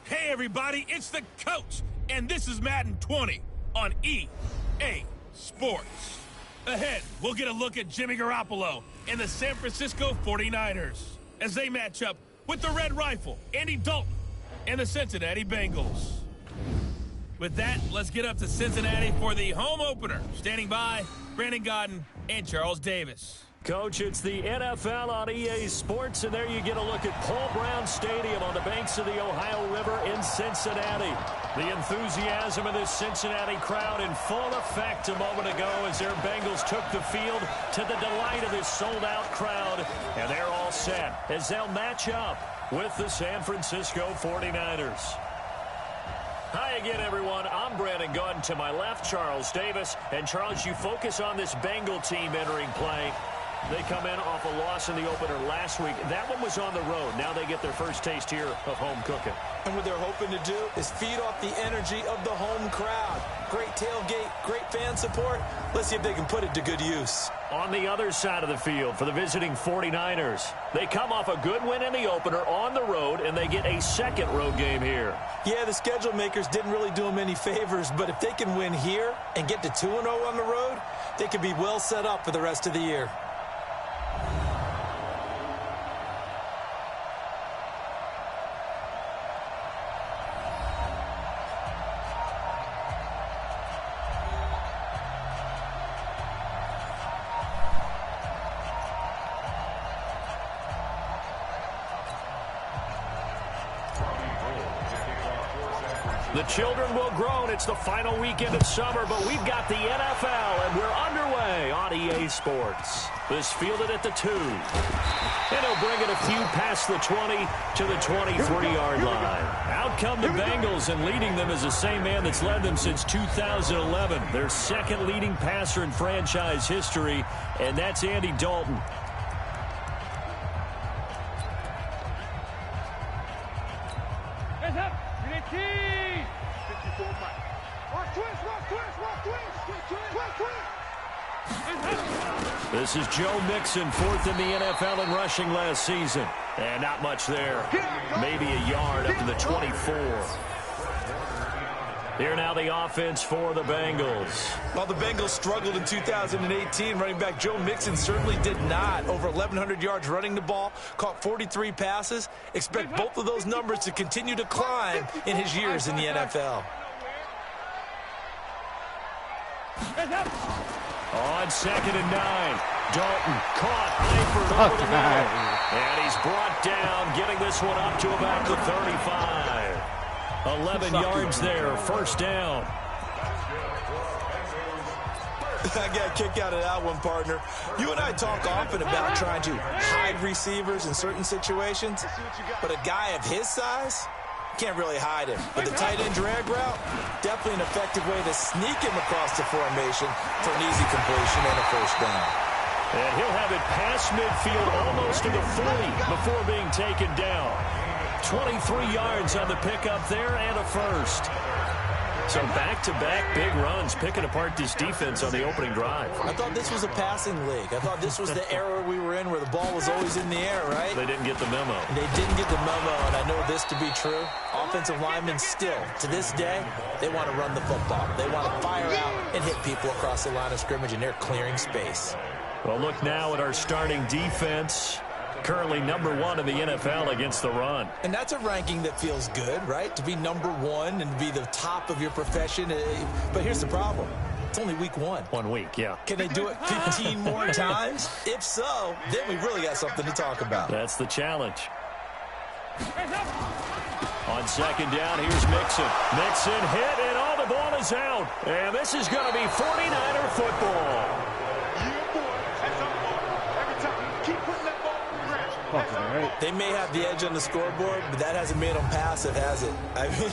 Hey, everybody, it's the coach, and this is Madden 20 on EA Sports. Ahead, we'll get a look at Jimmy Garoppolo and the San Francisco 49ers as they match up with the Red Rifle, Andy Dalton, and the Cincinnati Bengals. With that, let's get up to Cincinnati for the home opener. Standing by, Brandon Godden and Charles Davis. Coach, it's the NFL on EA Sports, and there you get a look at Paul Brown Stadium on the banks of the Ohio River in Cincinnati. The enthusiasm of this Cincinnati crowd in full effect a moment ago as their Bengals took the field to the delight of this sold-out crowd, and they're all set as they'll match up with the San Francisco 49ers. Hi again, everyone. I'm Brandon Godden. To my left, Charles Davis. And, Charles, you focus on this Bengal team entering play. They come in off a loss in the opener last week. That one was on the road. Now they get their first taste here of home cooking. And what they're hoping to do is feed off the energy of the home crowd. Great tailgate, great fan support. Let's see if they can put it to good use. On the other side of the field for the visiting 49ers, they come off a good win in the opener on the road, and they get a second road game here. Yeah, the schedule makers didn't really do them any favors, but if they can win here and get to 2-0 on the road, they could be well set up for the rest of the year. The children will groan. It's the final weekend of summer, but we've got the NFL, and we're underway on EA Sports. This fielded at the 2. And he'll bring it a few past the 20 to the 23-yard line. Out come the Bengals, and leading them is the same man that's led them since 2011. Their second leading passer in franchise history, and that's Andy Dalton. This is Joe Mixon, fourth in the NFL in rushing last season. And not much there. Maybe a yard up to the 24. Here now the offense for the Bengals. While the Bengals struggled in 2018, running back Joe Mixon certainly did not. Over 1,100 yards running the ball, caught 43 passes. Expect both of those numbers to continue to climb in his years in the NFL. On 2nd and 9, Dalton caught Eifert over the middle. And he's brought down, getting this one up to about the 35. 11 yards there, first down. I got a kick out of that one, partner. You and I talk often about trying to hide receivers in certain situations, but a guy of his size can't really hide him. But the tight end drag route, definitely an effective way to sneak him across the formation for an easy completion and a first down. And he'll have it past midfield almost to the 40 before being taken down. 23 yards on the pickup there and a first. So back-to-back big runs, picking apart this defense on the opening drive. I thought this was a passing league. I thought this was the era we were in where the ball was always in the air, right? They didn't get the memo. They didn't get the memo, and I know this to be true. Offensive linemen still, to this day, they want to run the football. They want to fire out and hit people across the line of scrimmage, and they're clearing space. Well, look now at our starting defense. Currently number 1 in the NFL against the run. And that's a ranking that feels good, right? To be number 1 and be the top of your profession. But here's the problem. It's only week 1. 1 week, yeah. Can they do it 15 more times? If so, then we really got something to talk about. That's the challenge. On 2nd down, here's Mixon. Mixon hit, and all the ball is out. And this is going to be 49er football. They may have the edge on the scoreboard, but that hasn't made them passive, has it? I mean,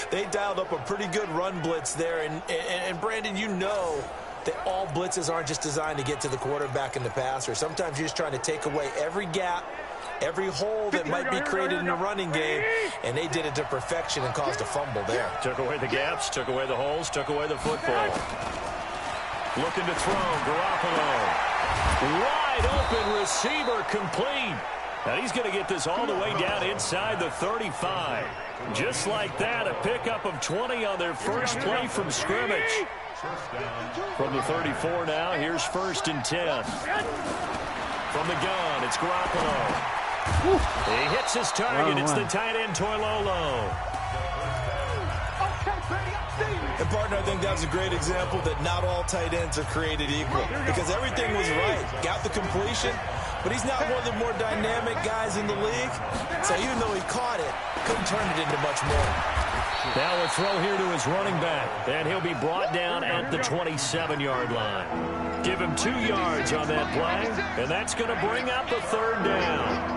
they dialed up a pretty good run blitz there. And Brandon, you know that all blitzes aren't just designed to get to the quarterback and the passer. Sometimes you're just trying to take away every gap, every hole that might be created in the running game, and they did it to perfection and caused a fumble there. Took away the gaps, took away the holes, took away the football. Looking to throw, Garoppolo. Wide open receiver complete. And he's going to get this all the way down inside the 35. Just like that, a pickup of 20 on their first play from scrimmage. From the 34 now, here's 1st and 10. From the gun, it's Garoppolo. He hits his target. It's the tight end, Toilolo. And, partner, I think that was a great example that not all tight ends are created equal. Because everything was right. Got the completion. But he's not one of the more dynamic guys in the league. So even though he caught it, couldn't turn it into much more. Now a throw here to his running back. And he'll be brought down at the 27-yard line. Give him 2 yards on that play. And that's going to bring up a 3rd down.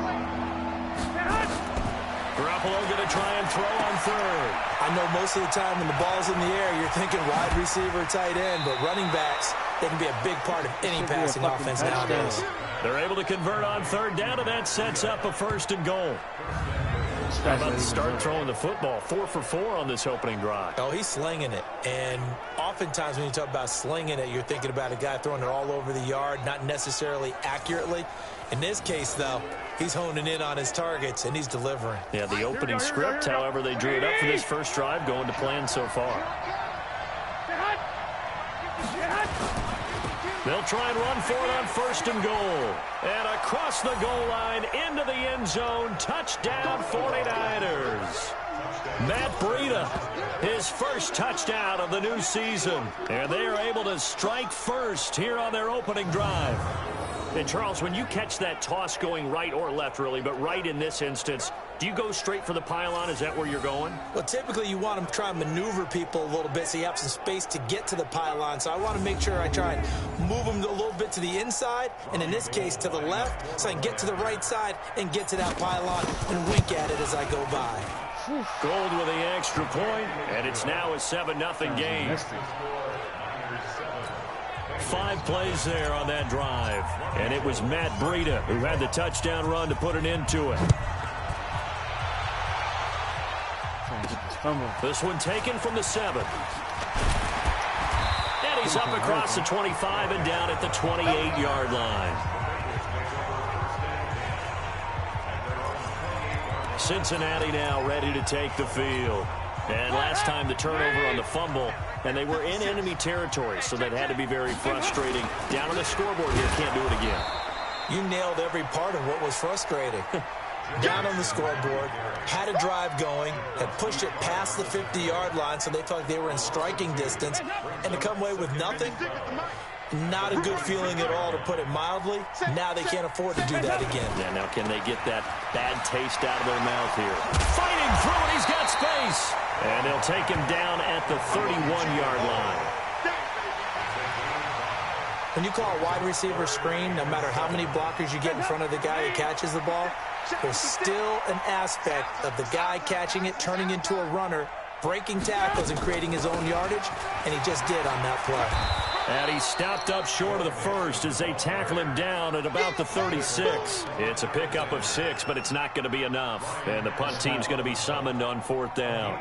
Garoppolo going to try and throw on 3rd. I know most of the time when the ball's in the air, you're thinking wide receiver, tight end. But running backs, they can be a big part of any passing offense nowadays. They're able to convert on 3rd down, and that sets up a 1st and goal. How about to start throwing the football? 4 for 4 on this opening drive. Oh, he's slinging it. And oftentimes when you talk about slinging it, you're thinking about a guy throwing it all over the yard, not necessarily accurately. In this case, though, he's honing in on his targets, and he's delivering. Yeah, the opening script, however, they drew it up for this first drive, going to plan so far. They'll try and run for it on 1st and goal. And across the goal line, into the end zone, touchdown 49ers. Matt Breida, his first touchdown of the new season. And they are able to strike first here on their opening drive. And, Charles, when you catch that toss going right or left, really, but right in this instance, do you go straight for the pylon? Is that where you're going? Well, typically you want to try and maneuver people a little bit so you have some space to get to the pylon. So I want to make sure I try and move them a little bit to the inside, and in this case to the left, so I can get to the right side and get to that pylon and wink at it as I go by. Gold with the extra point, and it's now a 7-0 game. 5 plays there on that drive. And it was Matt Breida who had the touchdown run to put an end to it. This one taken from the 7. And he's up across the 25 and down at the 28-yard line. Cincinnati now ready to take the field. And last time the turnover on the fumble, and they were in enemy territory, so that had to be very frustrating. Down on the scoreboard here, can't do it again. You nailed every part of what was frustrating. Down on the scoreboard, had a drive going, had pushed it past the 50-yard line, so they felt like they were in striking distance, and to come away with nothing, not a good feeling at all, to put it mildly. Now they can't afford to do that again. Yeah, now can they get that bad taste out of their mouth here? Fighting through it, he's got space. And they'll take him down at the 31-yard line. When you call a wide receiver screen, no matter how many blockers you get in front of the guy who catches the ball, there's still an aspect of the guy catching it, turning into a runner, breaking tackles and creating his own yardage, and he just did on that play. And he stopped up short of the first as they tackle him down at about the 36. It's a pickup of 6, but it's not going to be enough. And the punt team's going to be summoned on 4th down.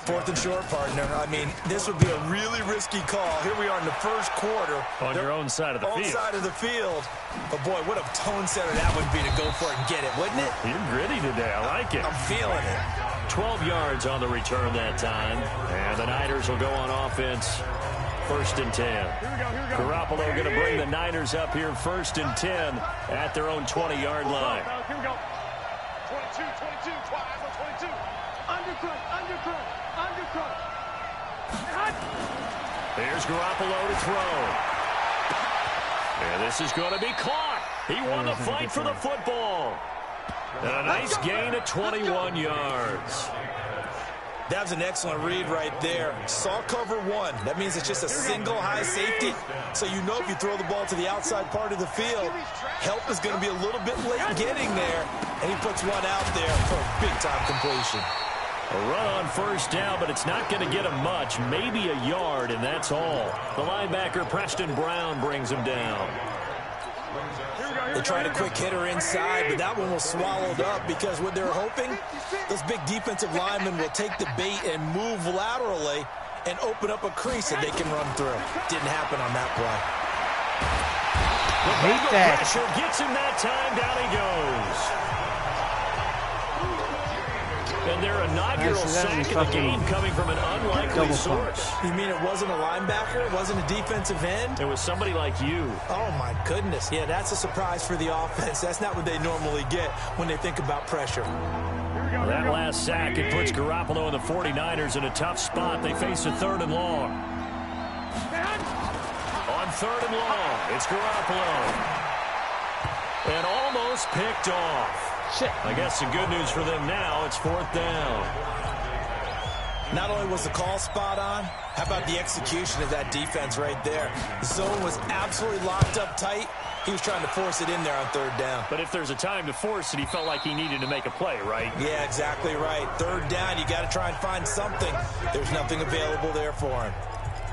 4th and short, partner. I mean, this would be a really risky call. Here we are in the first quarter. On your own side of the field. Own side of the field. But, boy, what a tone setter that would be to go for it and get it, wouldn't it? You're gritty today. I like it. I'm feeling it. 12 yards on the return that time. And the Niners will go on offense. 1st and 10. Garoppolo going to bring the Niners up here 1st and 10 at their own 20-yard line. Here we go. 22, 22, 22. Undercut. Here's Garoppolo to throw. And this is going to be caught. He won the fight for the football. And a nice gain of 21 yards. That was an excellent read right there. Saw cover 1. That means it's just a single high safety. So you know if you throw the ball to the outside part of the field, help is going to be a little bit late getting there. And he puts one out there for a big-time completion. A run on 1st down, but it's not going to get him much. Maybe a yard, and that's all. The linebacker, Preston Brown, brings him down. They tried a quick hitter inside, but that one was swallowed up because what they're hoping, those big defensive linemen will take the bait and move laterally and open up a crease that they can run through. Didn't happen on that play. The pressure gets him that time. Down he goes. And their inaugural sack of the game coming from an unlikely source. You mean it wasn't a linebacker? It wasn't a defensive end? It was somebody like you. Oh, my goodness. Yeah, that's a surprise for the offense. That's not what they normally get when they think about pressure. That last sack, it puts Garoppolo and the 49ers in a tough spot. They face a 3rd and long. On 3rd and long, it's Garoppolo. And almost picked off. Shit. I guess the good news for them now, it's 4th down. Not only was the call spot on, how about the execution of that defense right there? The zone was absolutely locked up tight. He was trying to force it in there on 3rd down. But if there's a time to force it, he felt like he needed to make a play, right? Yeah, exactly right. 3rd down, you got to try and find something. There's nothing available there for him.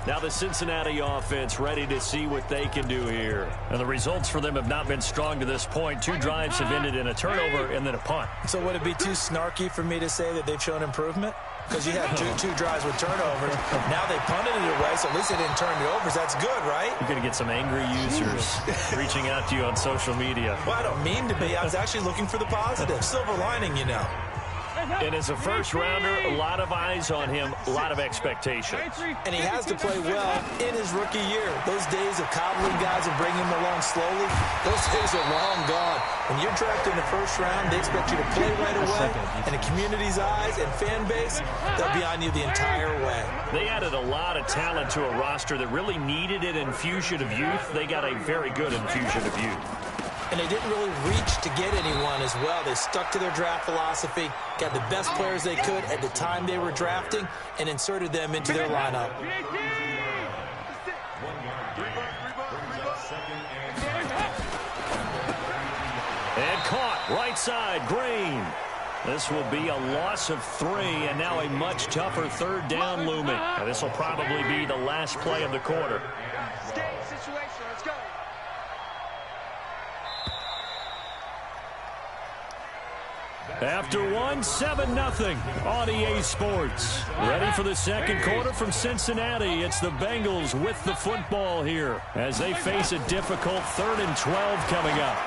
Now the Cincinnati offense ready to see what they can do here. And the results for them have not been strong to this point. 2 drives have ended in a turnover and then a punt. So would it be too snarky for me to say that they've shown improvement? Because you had two drives with turnovers. Now they punted it away, so at least they didn't turn it over. That's good, right? You're going to get some angry users reaching out to you on social media. Well, I don't mean to be. I was actually looking for the positive. Silver lining, you know. And as a first-rounder, a lot of eyes on him, a lot of expectations. And he has to play well in his rookie year. Those days of coddling guys and bringing them along slowly, those days are long gone. When you're drafted in the 1st round, they expect you to play right away. And the community's eyes and fan base, they'll be on you the entire way. They added a lot of talent to a roster that really needed an infusion of youth. They got a very good infusion of youth. And they didn't really reach to get anyone as well. They stuck to their draft philosophy, got the best players they could at the time they were drafting, and inserted them into their lineup. And caught, right side, Green. This will be a loss of 3, and now a much tougher 3rd down looming. Now, this will probably be the last play of the quarter. After 1, 7-0 on EA Sports. Ready for the second quarter from Cincinnati. It's the Bengals with the football here as they face a difficult 3rd and 12 coming up.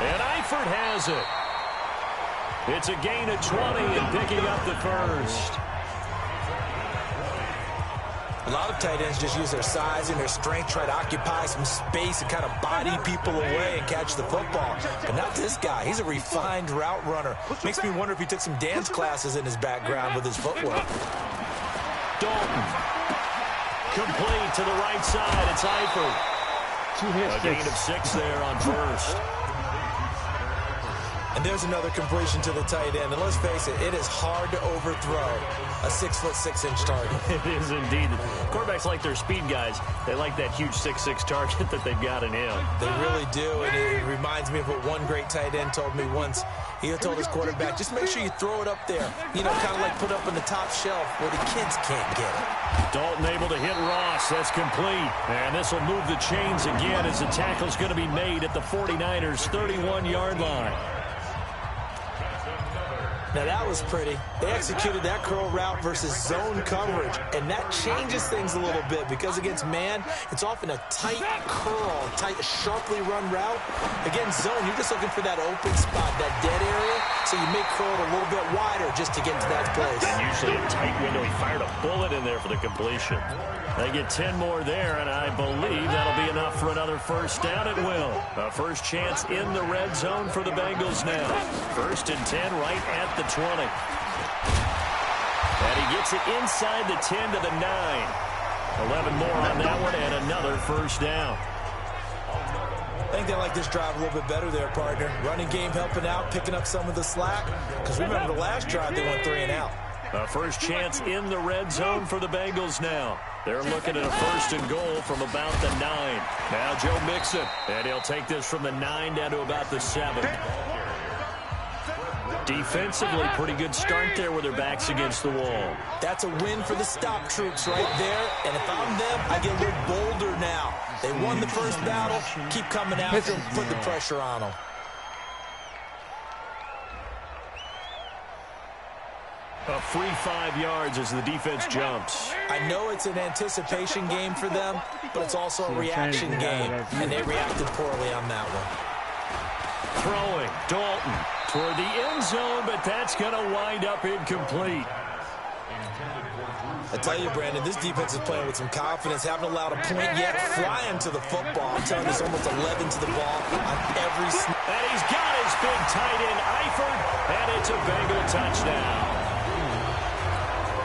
And Eifert has it. It's a gain of 20 and picking up the first. A lot of tight ends just use their size and their strength, try to occupy some space and kind of body people away and catch the football. But not this guy. He's a refined route runner. Makes me wonder if he took some dance classes in his background with his footwork. Dalton. Complete to the right side. It's Eifert. 2 hits. A gain of 6 there on first. And there's another completion to the tight end. And let's face it, it is hard to overthrow a 6'6" target. It is indeed. Quarterbacks like their speed guys. They like that huge 6'6" target that they've got in him. They really do. And it reminds me of what one great tight end told me once. He told his quarterback, just make sure you throw it up there. You know, kind of like put up on the top shelf where the kids can't get it. Dalton able to hit Ross. That's complete. And this will move the chains again as the tackle's going to be made at the 49ers' 31-yard line. Now that was pretty. They executed that curl route versus zone coverage, and that changes things a little bit because against man, it's often a tight curl, tight, sharply run route. Against zone, you're just looking for that open spot, that dead area, so you may curl it a little bit wider just to get to that place. And usually a tight window. He fired a bullet in there for the completion. They get 10 more there, and I believe that'll be enough for another first down. It will. A first chance in the red zone for the Bengals now. 1st and 10 right at the 20. And he gets it inside the 10 to the 9. 11 more on that one and another first down. I think they like this drive a little bit better there, partner. Running game helping out, picking up some of the slack. Because remember the last drive, they went 3 and out. A first chance in the red zone for the Bengals now. They're looking at a 1st and goal from about the 9. Now Joe Mixon, and he'll take this from the 9 down to about the 7. Defensively, pretty good start there with their backs against the wall. That's a win for the stop troops right there. And if I'm them, I get a little bolder now. They won the first battle. Keep coming after them. Put the pressure on them. A free 5 yards as the defense jumps. I know it's an anticipation game for them, but it's also a reaction game. And they reacted poorly on that one. Throwing. Dalton toward the end zone, but that's going to wind up incomplete. I tell you, Brandon, this defense is playing with some confidence. Haven't allowed a point yet. Flying to the football. I'm telling you, there's almost 11 to the ball on every snap. And he's got his big tight end, Eifert, and it's a Bengal touchdown.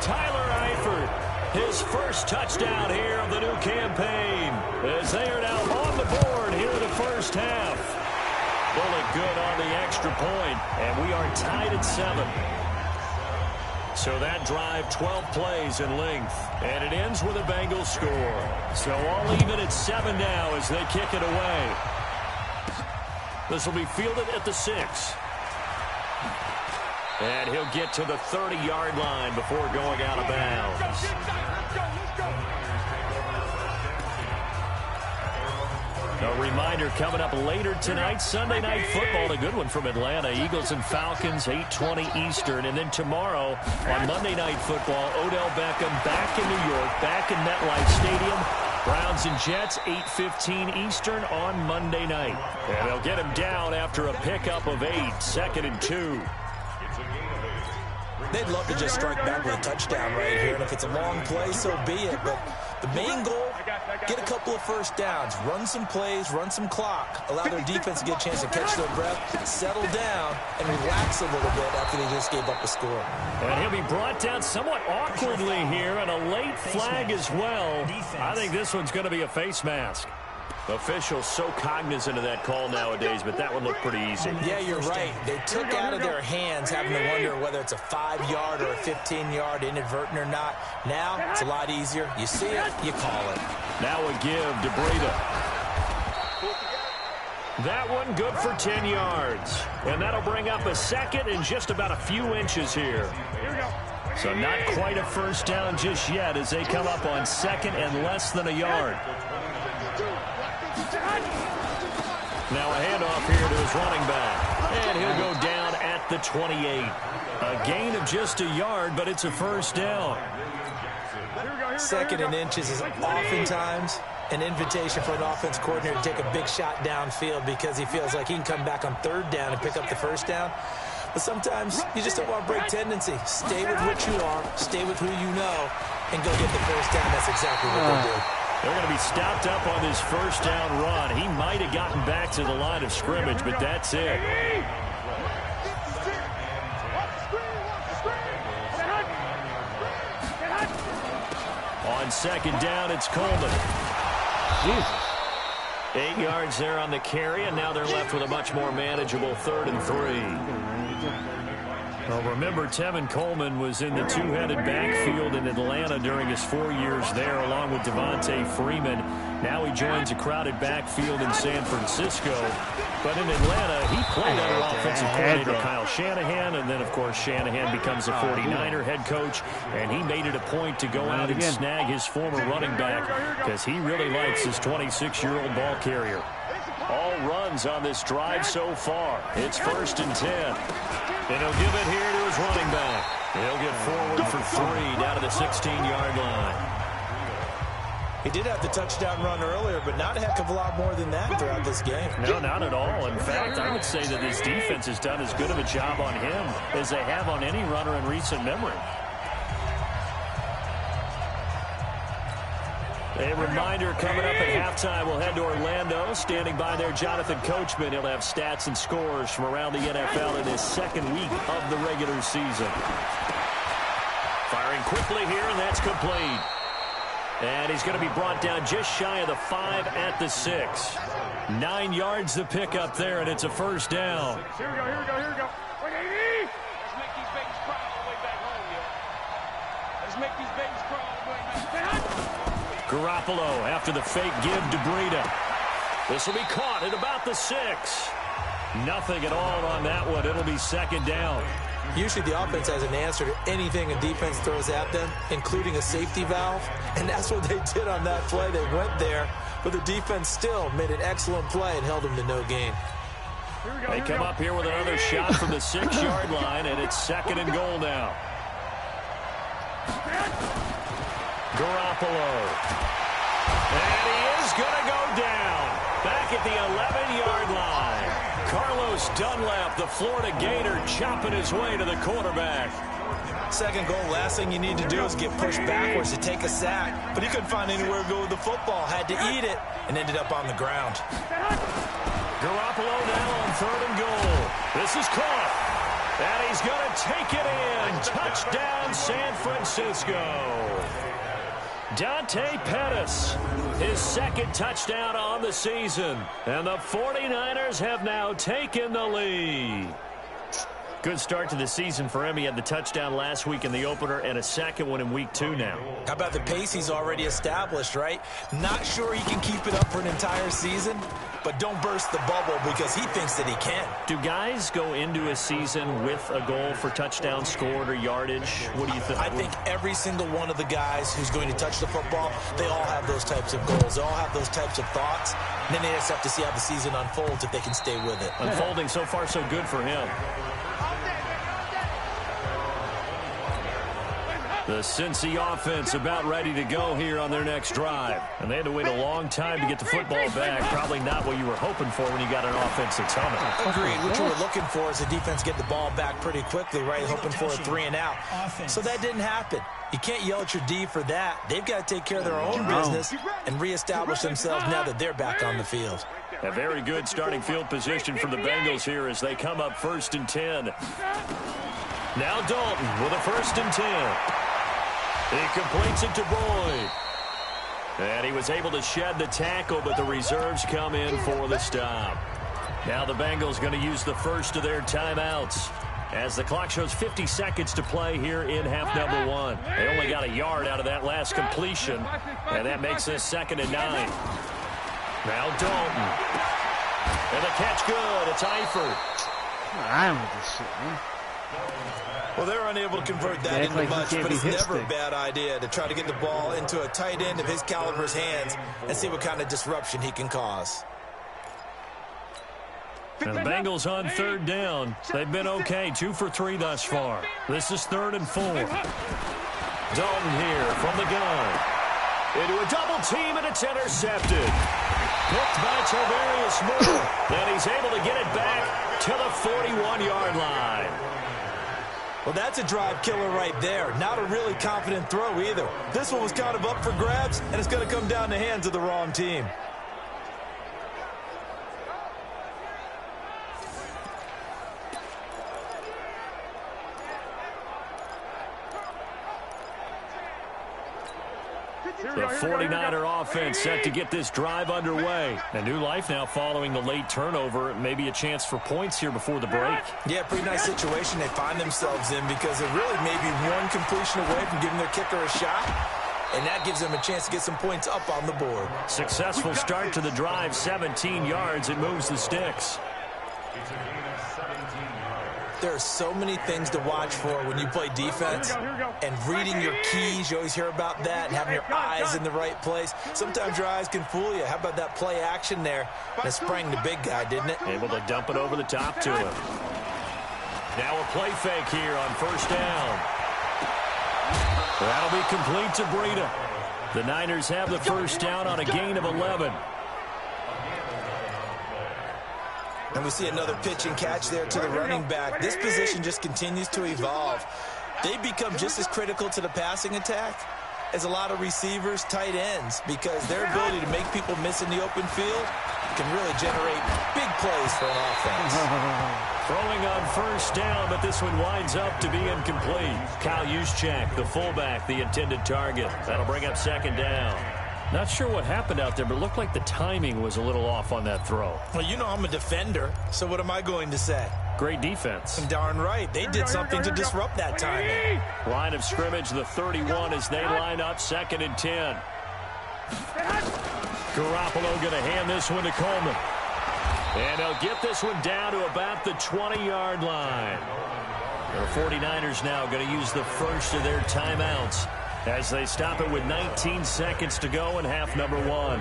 Tyler Eifert, his first touchdown here of the new campaign, as they are now on the board here in the first half. Bullet good on the extra point, and we are tied at 7. So that drive, 12 plays in length, and it ends with a Bengals score. So all even at 7 now as they kick it away. This will be fielded at the 6. And he'll get to the 30-yard line before going out of bounds. A reminder coming up later tonight, Sunday Night Football, a good one from Atlanta. Eagles and Falcons, 8:20 Eastern. And then tomorrow on Monday Night Football, Odell Beckham back in New York, back in MetLife Stadium. Browns and Jets, 8:15 Eastern on Monday night. And they'll get him down after a pickup of 8, 2nd and 2. They'd love to just strike back with a touchdown right here, and if it's a long play, so be it. But the main goal, get a couple of first downs, run some plays, run some clock, allow their defense to get a chance to catch their breath, settle down, and relax a little bit after they just gave up a score. And he'll be brought down somewhat awkwardly here, and a late flag as well. I think this one's going to be a face mask. Officials so cognizant of that call nowadays, but that one looked pretty easy. Yeah, you're right. They took out of their hands having to wonder whether it's a 5-yard or a 15-yard, inadvertent or not. Now, it's a lot easier. You see it, you call it. Now a give to Breida. That one good for 10 yards. And that'll bring up a second and just about a few inches here. So not quite a first down just yet as they come up on 2nd and less than a yard. Now a handoff here to his running back. And he'll go down at the 28. A gain of just a yard, but it's a first down. 2nd and inches is oftentimes an invitation for an offense coordinator to take a big shot downfield because he feels like he can come back on 3rd down and pick up the first down. But sometimes you just don't want to break tendency. Stay with what you are, stay with who you know, and go get the first down. That's exactly what they do. They're going to be stopped up on this first down run. He might have gotten back to the line of scrimmage, but that's it. On 2nd down, it's Coleman. Jesus. 8 yards there on the carry, and now they're left with a much more manageable 3rd and 3. Well, remember, Tevin Coleman was in the two-headed backfield in Atlanta during his 4 years there, along with Devontae Freeman. Now he joins a crowded backfield in San Francisco. But in Atlanta, he played under offensive coordinator Kyle Shanahan, and then, of course, Shanahan becomes a 49er head coach, and he made it a point to go out and snag his former running back because he really likes his 26-year-old ball carrier. All runs on this drive so far. It's 1st and 10. And he'll give it here to his running back. He'll get forward for 3 down to the 16-yard line. He did have the touchdown run earlier, but not a heck of a lot more than that throughout this game. No, not at all. In fact, I would say that this defense has done as good of a job on him as they have on any runner in recent memory. A reminder coming up at halftime, we'll head to Orlando. Standing by there, Jonathan Coachman. He'll have stats and scores from around the NFL in his 2nd week of the regular season. Firing quickly here, and that's complete. And he's going to be brought down just shy of the 5 at the 6. 9 yards to pick up there, and it's a first down. Here we go. Wait, AD! Let's make these babies cry all the way back home, yo. Let's make these babies cry all the way back home. Garoppolo after the fake give to Breida. This will be caught at about the 6. Nothing at all on that one. It'll be 2nd down. Usually the offense has an answer to anything a defense throws at them, including a safety valve, and that's what they did on that play. They went there, but the defense still made an excellent play and held them to no gain. They come up here with another shot from the 6-yard line, and it's 2nd and goal now. Garoppolo. And he is going to go down. Back at the 11-yard line. Carlos Dunlap, the Florida Gator, chopping his way to the quarterback. Second goal, last thing you need to do is get pushed backwards to take a sack. But he couldn't find anywhere to go with the football. Had to eat it and ended up on the ground. Garoppolo now on 3rd and goal. This is caught. And he's going to take it in. Touchdown, San Francisco. Dante Pettis, his 2nd touchdown on the season. And the 49ers have now taken the lead. Good start to the season for him. He had the touchdown last week in the opener and a 2nd one in week 2 now. How about the pace he's already established, right? Not sure he can keep it up for an entire season, but don't burst the bubble because he thinks that he can. Do guys go into a season with a goal for touchdown scored or yardage? What do you think? I think every single one of the guys who's going to touch the football, they all have those types of goals. They all have those types of thoughts. And then they just have to see how the season unfolds if they can stay with it. Unfolding so far so good for him. The Cincy offense about ready to go here on their next drive. And they had to wait a long time to get the football back. Probably not what you were hoping for when you got an offense that's humming. Agreed. What you were looking for is the defense get the ball back pretty quickly, right? Hoping for a 3 and out. So that didn't happen. You can't yell at your D for that. They've got to take care of their own business and reestablish themselves now that they're back on the field. A very good starting field position for the Bengals here as they come up 1st and 10. Now Dalton with a 1st and 10. He completes it to Boyd. And he was able to shed the tackle, but the reserves come in for the stop. Now the Bengals going to use the first of their timeouts as the clock shows 50 seconds to play here in half number 1. They only got a yard out of that last completion, and that makes this 2nd and 9. Now Dalton. And the catch good. It's Eifert. I'm with this shit, man. Well, they're unable to convert that into much, but it's never a bad idea to try to get the ball into a tight end of his caliber's hands and see what kind of disruption he can cause. And the Bengals on 3rd down. They've been okay, 2 for 3 thus far. This is 3rd and 4. Dalton here from the gun. Into a double team, and it's intercepted. Picked by Tavarius Moore. Then he's able to get it back to the 41-yard line. Well, that's a drive killer right there. Not a really confident throw either. This one was kind of up for grabs, and it's going to come down the hands of the wrong team. The 49er offense set to get this drive underway. A new life now following the late turnover. Maybe a chance for points here before the break. Yeah, pretty nice situation they find themselves in because they're really maybe one completion away from giving their kicker a shot. And that gives them a chance to get some points up on the board. Successful start to the drive, 17 yards. It moves the sticks. There are so many things to watch for when you play defense. And reading your keys, you always hear about that, and having your eyes in the right place. Sometimes your eyes can fool you. How about that play action there? That sprang the big guy, didn't it? Able to dump it over the top to him. Now a play fake here on 1st down. That'll be complete to Breida. The Niners have the 1st down on a gain of 11. And we see another pitch and catch there to the running back. This position just continues to evolve. They become just as critical to the passing attack as a lot of receivers, tight ends, because their ability to make people miss in the open field can really generate big plays for an offense. Throwing on 1st down, but this one winds up to be incomplete. Kyle Juszczyk, the fullback, the intended target. That'll bring up 2nd down. Not sure what happened out there, but it looked like the timing was a little off on that throw. Well, you know I'm a defender, so what am I going to say? Great defense. Darn right. They did something to disrupt that timing. Line of scrimmage, the 31 as they line up 2nd and 10. Garoppolo going to hand this one to Coleman. And they'll get this one down to about the 20-yard line. The 49ers now going to use the first of their timeouts as they stop it with 19 seconds to go in half number 1.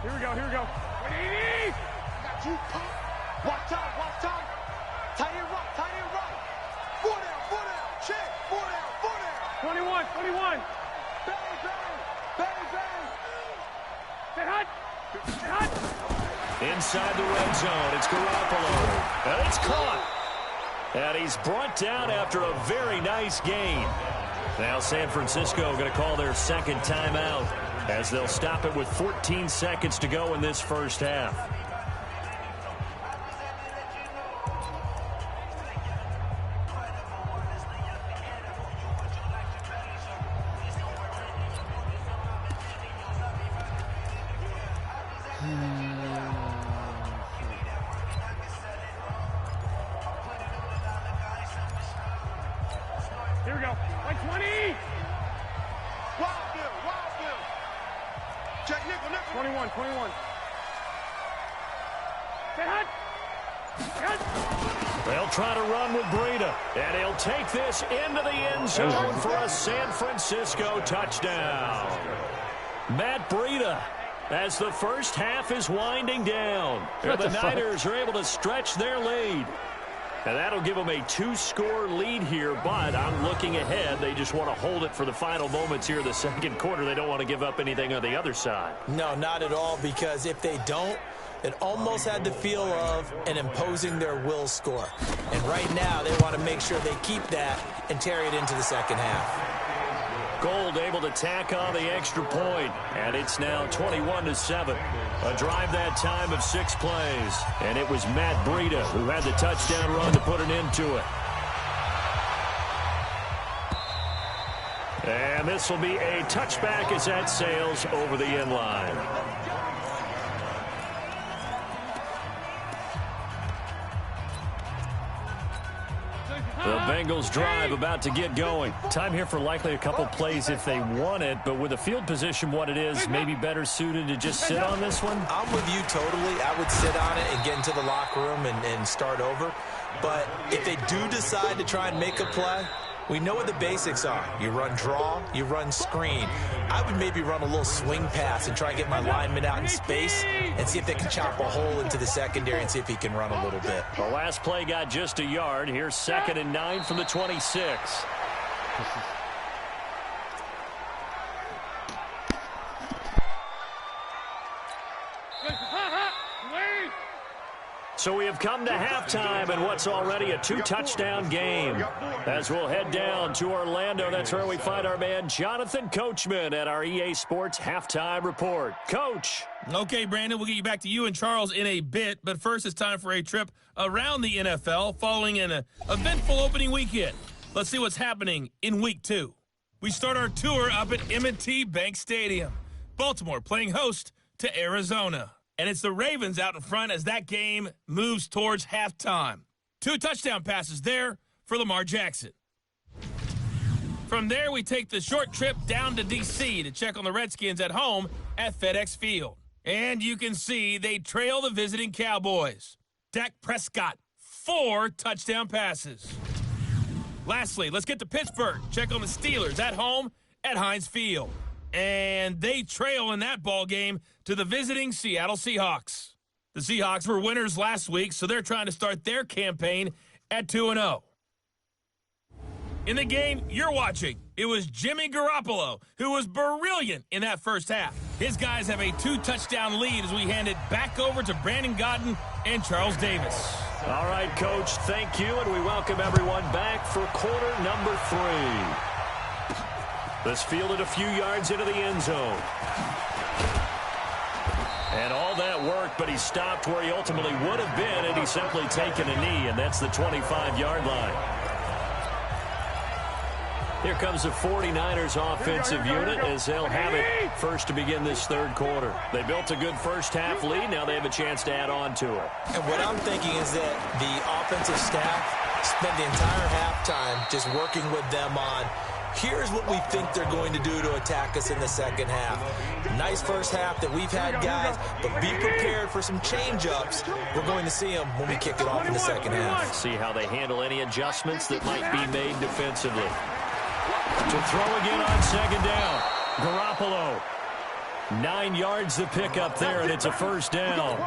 Here we go, here we go. Got you. Watch out. Tight end right. 4 down, check. 4 down. 21. Bang. Get hot. Inside the red zone, it's Garoppolo. And it's caught. And he's brought down after a very nice gain. Now San Francisco going to call their second timeout as they'll stop it with 14 seconds to go in this first half. Here we go. Like 20. Wild Bill. Check nickel. 21. They'll try to run with Breida, and he'll take this into the end zone for a San Francisco touchdown. Matt Breida, as the first half is winding down, and the Niners are able to stretch their lead. And that'll give them a 2-score lead here, but I'm looking ahead. They just want to hold it for the final moments here in the second quarter. They don't want to give up anything on the other side. No, not at all, because if they don't, it almost had the feel of an imposing their will score. And right now, they want to make sure they keep that and carry it into the second half. Gold able to tack on the extra point, and it's now 21-7. A drive that time of 6 plays, and it was Matt Breida who had the touchdown run to put an end to it. And this will be a touchback as that sails over the end line. The Bengals drive about to get going. Time here for likely a couple plays if they want it, but with the field position what it is, maybe better suited to just sit on this one? I'm with you totally. I would sit on it and get into the locker room and start over. But if they do decide to try and make a play, we know what the basics are. You run draw, you run screen. I would maybe run a little swing pass and try and get my lineman out in space and see if they can chop a hole into the secondary and see if he can run a little bit. The last play got just a yard. Here's 2nd and 9 from the 26. So we have come to halftime in what's already a 2-touchdown game. As we'll head down to Orlando, that's where we find our man Jonathan Coachman at our EA Sports Halftime Report. Coach. Okay, Brandon, we'll get you back to you and Charles in a bit, but first it's time for a trip around the NFL following an eventful opening weekend. Let's see what's happening in Week 2. We start our tour up at M&T Bank Stadium. Baltimore playing host to Arizona. And it's the Ravens out in front as that game moves towards halftime. 2 touchdown passes there for Lamar Jackson. From there, we take the short trip down to D.C. to check on the Redskins at home at FedEx Field. And you can see they trail the visiting Cowboys. Dak Prescott, 4 touchdown passes. Lastly, let's get to Pittsburgh. Check on the Steelers at home at Heinz Field. And they trail in that ball game to the visiting Seattle Seahawks. The Seahawks were winners last week, so they're trying to start their campaign at 2-0. In the game you're watching, it was Jimmy Garoppolo who was brilliant in that first half. His guys have a 2-touchdown lead as we hand it back over to Brandon Godden and Charles Davis. All right, Coach, thank you, and we welcome everyone back for quarter number 3. This fielded a few yards into the end zone. And all that work, but he stopped where he ultimately would have been, and he's simply taken a knee, and that's the 25-yard line. Here comes the 49ers offensive unit as they'll have it first to begin this third quarter. They built a good first-half lead. Now they have a chance to add on to it. And what I'm thinking is that the offensive staff spent the entire halftime just working with them on here's what we think they're going to do to attack us in the second half. Nice first half that we've had, guys, but be prepared for some change-ups. We're going to see them when we kick it off in the second half. See how they handle any adjustments that might be made defensively. To throw again on second down. Garoppolo. 9 yards to pick up there, and it's a first down.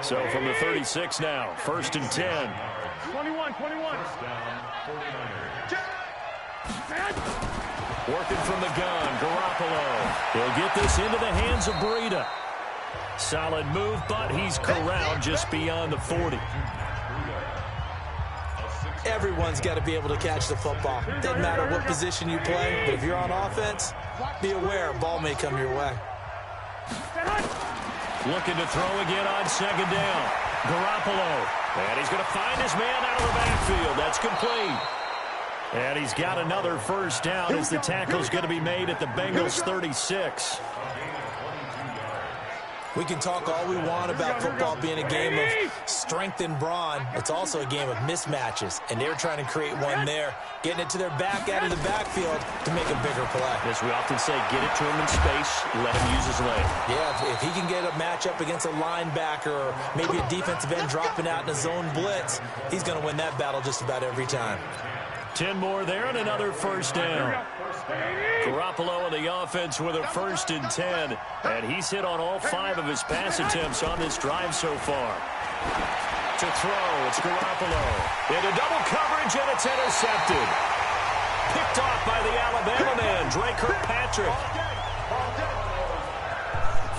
So from the 36 now, 1st and 10. 21. Working from the gun, Garoppolo. He'll get this into the hands of Breida. Solid move, but he's corralled just beyond the 40. Everyone's got to be able to catch the football. Doesn't matter what position you play, but if you're on offense, be aware a ball may come your way. Looking to throw again on second down. Garoppolo. And he's going to find his man out of the backfield. That's complete. And he's got another first down as the tackle's going to be made at the Bengals 36. We can talk all we want about football being a game of strength and brawn. It's also a game of mismatches, and they're trying to create one there, getting it to their back out of the backfield to make a bigger play. As we often say, get it to him in space, let him use his leg. Yeah, if he can get a matchup against a linebacker or maybe a defensive end dropping out in a zone blitz, he's going to win that battle just about every time. 10 more there and another first down. Garoppolo in the offense with a 1st and 10. And he's hit on all 5 of his pass attempts on this drive so far. To throw, it's Garoppolo. Into double coverage, and it's intercepted. Picked off by the Alabama man, Dre Kirkpatrick.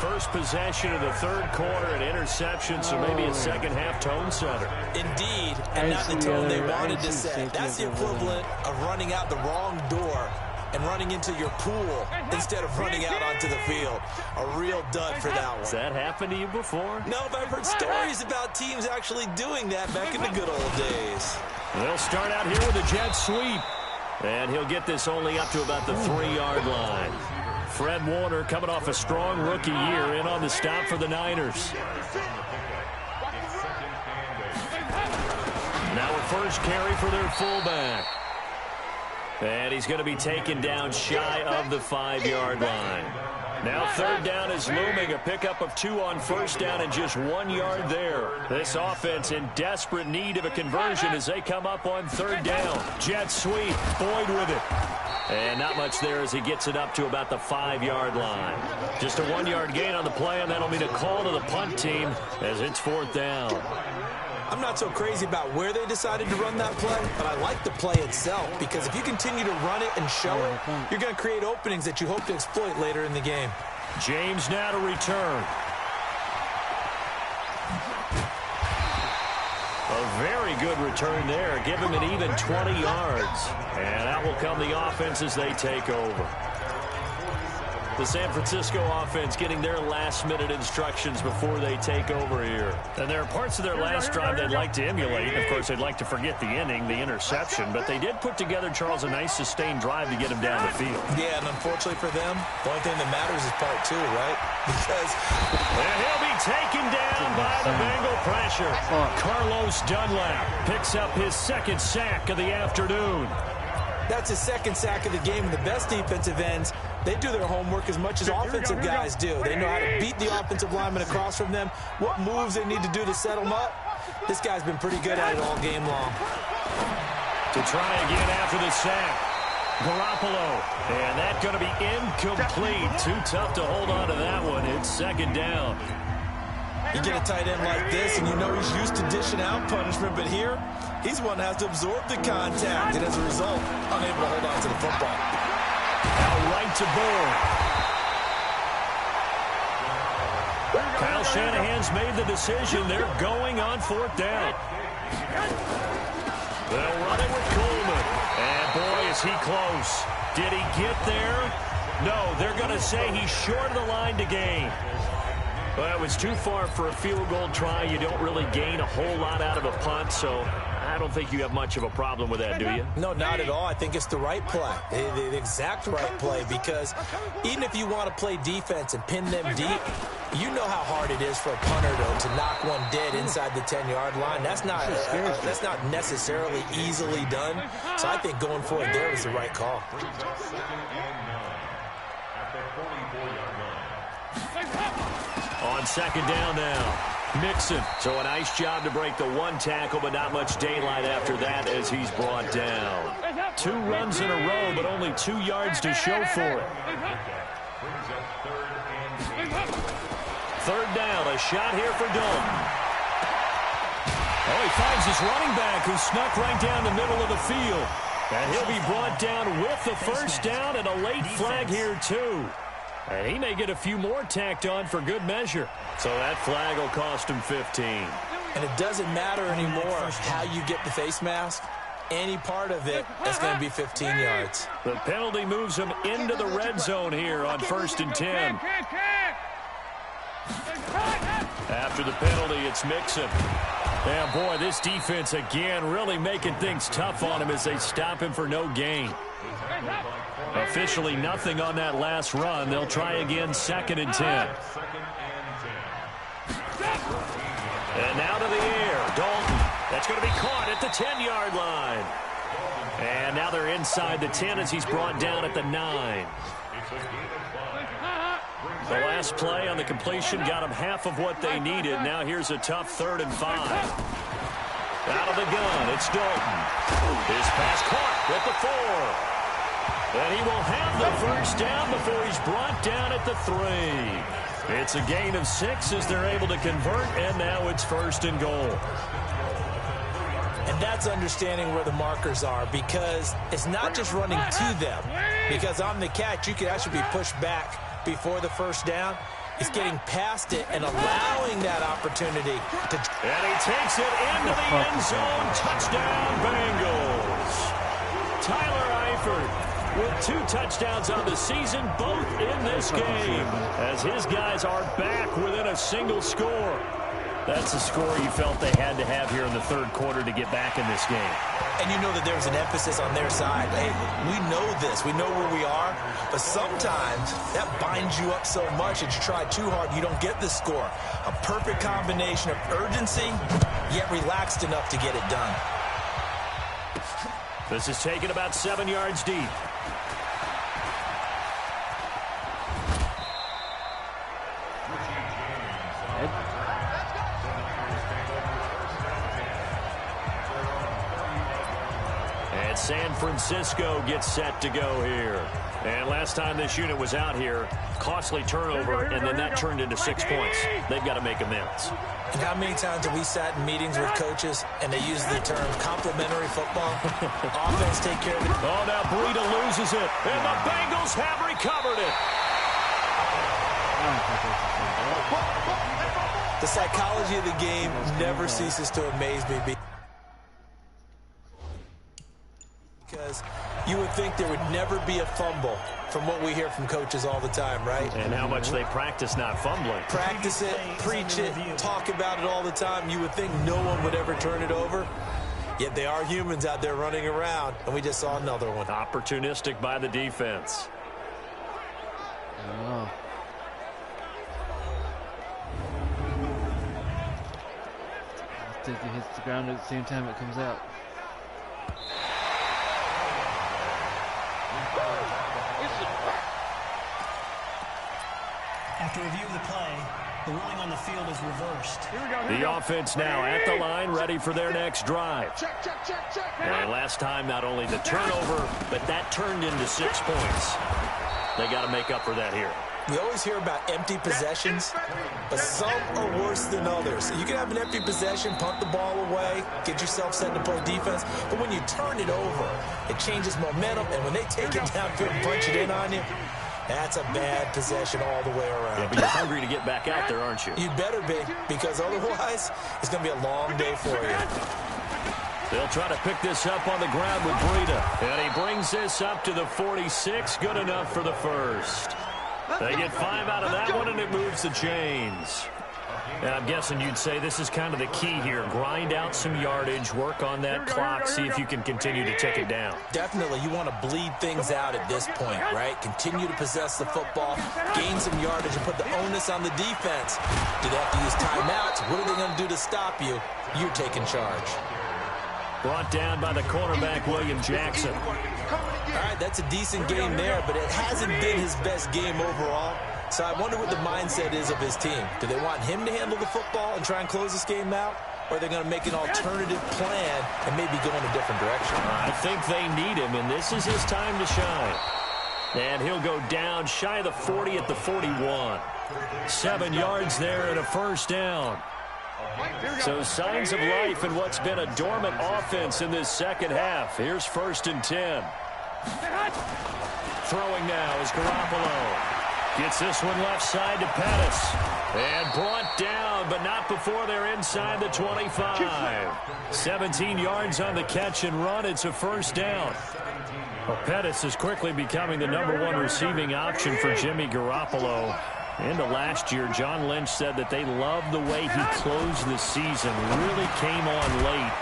First possession of the 3rd quarter, an interception, so maybe a second-half tone setter. Indeed, and not the tone they wanted to set. That's the equivalent of running out the wrong door and running into your pool instead of running out onto the field. A real dud for that one. Has that happened to you before? No, but I've heard stories about teams actually doing that back in the good old days. They'll start out here with a jet sweep. And he'll get this only up to about the 3-yard line. Fred Warner coming off a strong rookie year in on the stop for the Niners. Now a first carry for their fullback. And he's going to be taken down shy of the 5-yard line. Now 3rd down is looming. A pickup of 2 on 1st down and just 1 yard there. This offense in desperate need of a conversion as they come up on 3rd down. Jet sweep. Boyd with it. And not much there as he gets it up to about the 5-yard line. Just a 1-yard gain on the play, and that'll mean a call to the punt team as it's 4th down. I'm not so crazy about where they decided to run that play, but I like the play itself because if you continue to run it and show it, you're going to create openings that you hope to exploit later in the game. James now to return. A very good return there. Give him an even 20 yards. And out will come the offense as they take over. The San Francisco offense getting their last-minute instructions before they take over here. And there are parts of their last drive they'd like to emulate. Of course, they'd like to forget the ending, the interception. But they did put together, Charles, a nice sustained drive to get him down the field. Yeah, and unfortunately for them, the only thing that matters is part 2, right? Because... And he'll be taken down by the Bengal pressure. Carlos Dunlap picks up his 2nd sack of the afternoon. That's his 2nd sack of the game. And the best defensive ends, they do their homework as much as offensive guys do. They know how to beat the offensive lineman across from them, what moves they need to do to set them up. This guy's been pretty good at it all game long. To try again after the sack. Garoppolo. And that's going to be incomplete. Too tough to hold on to that one. It's 2nd down. You get a tight end like this, and you know he's used to dishing out punishment, but here, he's one that has to absorb the contact, and as a result, unable to hold on to the football. Now right to Bourne. Kyle Shanahan's made the decision. They're going on 4th down. They'll run it with Coleman. And boy, is he close. Did he get there? No, they're going to say he's short of the line to gain. Well, it was too far for a field goal try. You don't really gain a whole lot out of a punt, so I don't think you have much of a problem with that, do you? No, not at all. I think it's the right play, the exact right play, because even if you want to play defense and pin them deep, you know how hard it is for a punter to knock one dead inside the 10-yard line. That's not necessarily easily done, so I think going for it there was the right call. On 2nd down now, Mixon. So a nice job to break the 1 tackle, but not much daylight after that as he's brought down. 2 runs in a row, but only 2 yards to show for it. 3rd down, a shot here for Dalton. Oh, he finds his running back who snuck right down the middle of the field. And he'll be brought down with the 1st down and a late flag here, too. And he may get a few more tacked on for good measure. So that flag will cost him 15. And it doesn't matter anymore how you get the face mask. Any part of it, it's going to be 15 yards. The penalty moves him into the red zone here on 1st and 10. After the penalty, it's Mixon. And boy, this defense again really making things tough on him as they stop him for no gain. Officially nothing on that last run. They'll try again 2nd and 10. And now to the air. Dalton. That's going to be caught at the 10-yard line. And now they're inside the 10 as he's brought down at the 9. The last play on the completion got them half of what they needed. Now here's a tough 3rd and 5. Out of the gun, it's Dalton. His pass caught at the 4. And he will have the first down before he's brought down at the 3. It's a gain of 6 as they're able to convert, and now it's 1st and goal. And that's understanding where the markers are, because it's not just running to them. Because on the catch, you can actually be pushed back before the first down. It's getting past it and allowing that opportunity to... And he takes it into the end zone. Touchdown, Bengals. Tyler Eifert with 2 touchdowns on the season, both in this game, as his guys are back within a single score. That's a score you felt they had to have here in the 3rd quarter to get back in this game. And you know that there's an emphasis on their side. Hey, we know this. We know where we are. But sometimes that binds you up so much that you try too hard, you don't get the score. A perfect combination of urgency, yet relaxed enough to get it done. This is taken about 7 yards deep. And San Francisco gets set to go here. And last time this unit was out here, costly turnover, and then that turned into 6 points. They've got to make amends. And how many times have we sat in meetings with coaches and they use the term complementary football? Offense take care of it. Oh, now Breida loses it, and the Bengals have recovered it. The psychology of the game never ceases to amaze me. Because you would think there would never be a fumble from what we hear from coaches all the time, right? And how much they practice not fumbling. Practice it, preach it, talk about it all the time. You would think no one would ever turn it over. Yet they are humans out there running around, and we just saw another one. Opportunistic by the defense. Oh. I think it hits the ground at the same time it comes out. After review of the play, the ruling on the field is reversed. The offense now at the line, ready for their next drive. And last time, not only the turnover, but that turned into 6 points. They got to make up for that here. We always hear about empty possessions, but some are worse than others. You can have an empty possession, punt the ball away, get yourself set to play defense, but when you turn it over, it changes momentum, and when they take it downfield and punch it in on you, that's a bad possession all the way around. Yeah, but you're hungry to get back out there, aren't you? You better be, because otherwise, it's going to be a long day for you. They'll try to pick this up on the ground with Breida. And he brings this up to the 46. Good enough for the first. They get 5 out of that one, and it moves the chains. And I'm guessing you'd say this is kind of the key here. Grind out some yardage, work on that clock, see if you can continue to tick it down. Definitely, you want to bleed things out at this point, right? Continue to possess the football, gain some yardage, and put the onus on the defense. Do they have to use timeouts? What are they going to do to stop you? You're taking charge. Brought down by the cornerback, William Jackson. All right, that's a decent game there, but it hasn't been his best game overall. So I wonder what the mindset is of his team. Do they want him to handle the football and try and close this game out? Or are they going to make an alternative plan and maybe go in a different direction? I think they need him, and this is his time to shine. And he'll go down shy of the 40 at the 41. 7 yards there and a first down. So signs of life in what's been a dormant offense in this second half. Here's 1st and 10. Throwing now is Garoppolo. Gets this one left side to Pettis. And brought down, but not before they're inside the 25. 17 yards on the catch and run. It's a first down. Well, Pettis is quickly becoming the #1 receiving option for Jimmy Garoppolo. Into last year, John Lynch said that they loved the way he closed the season. Really came on late.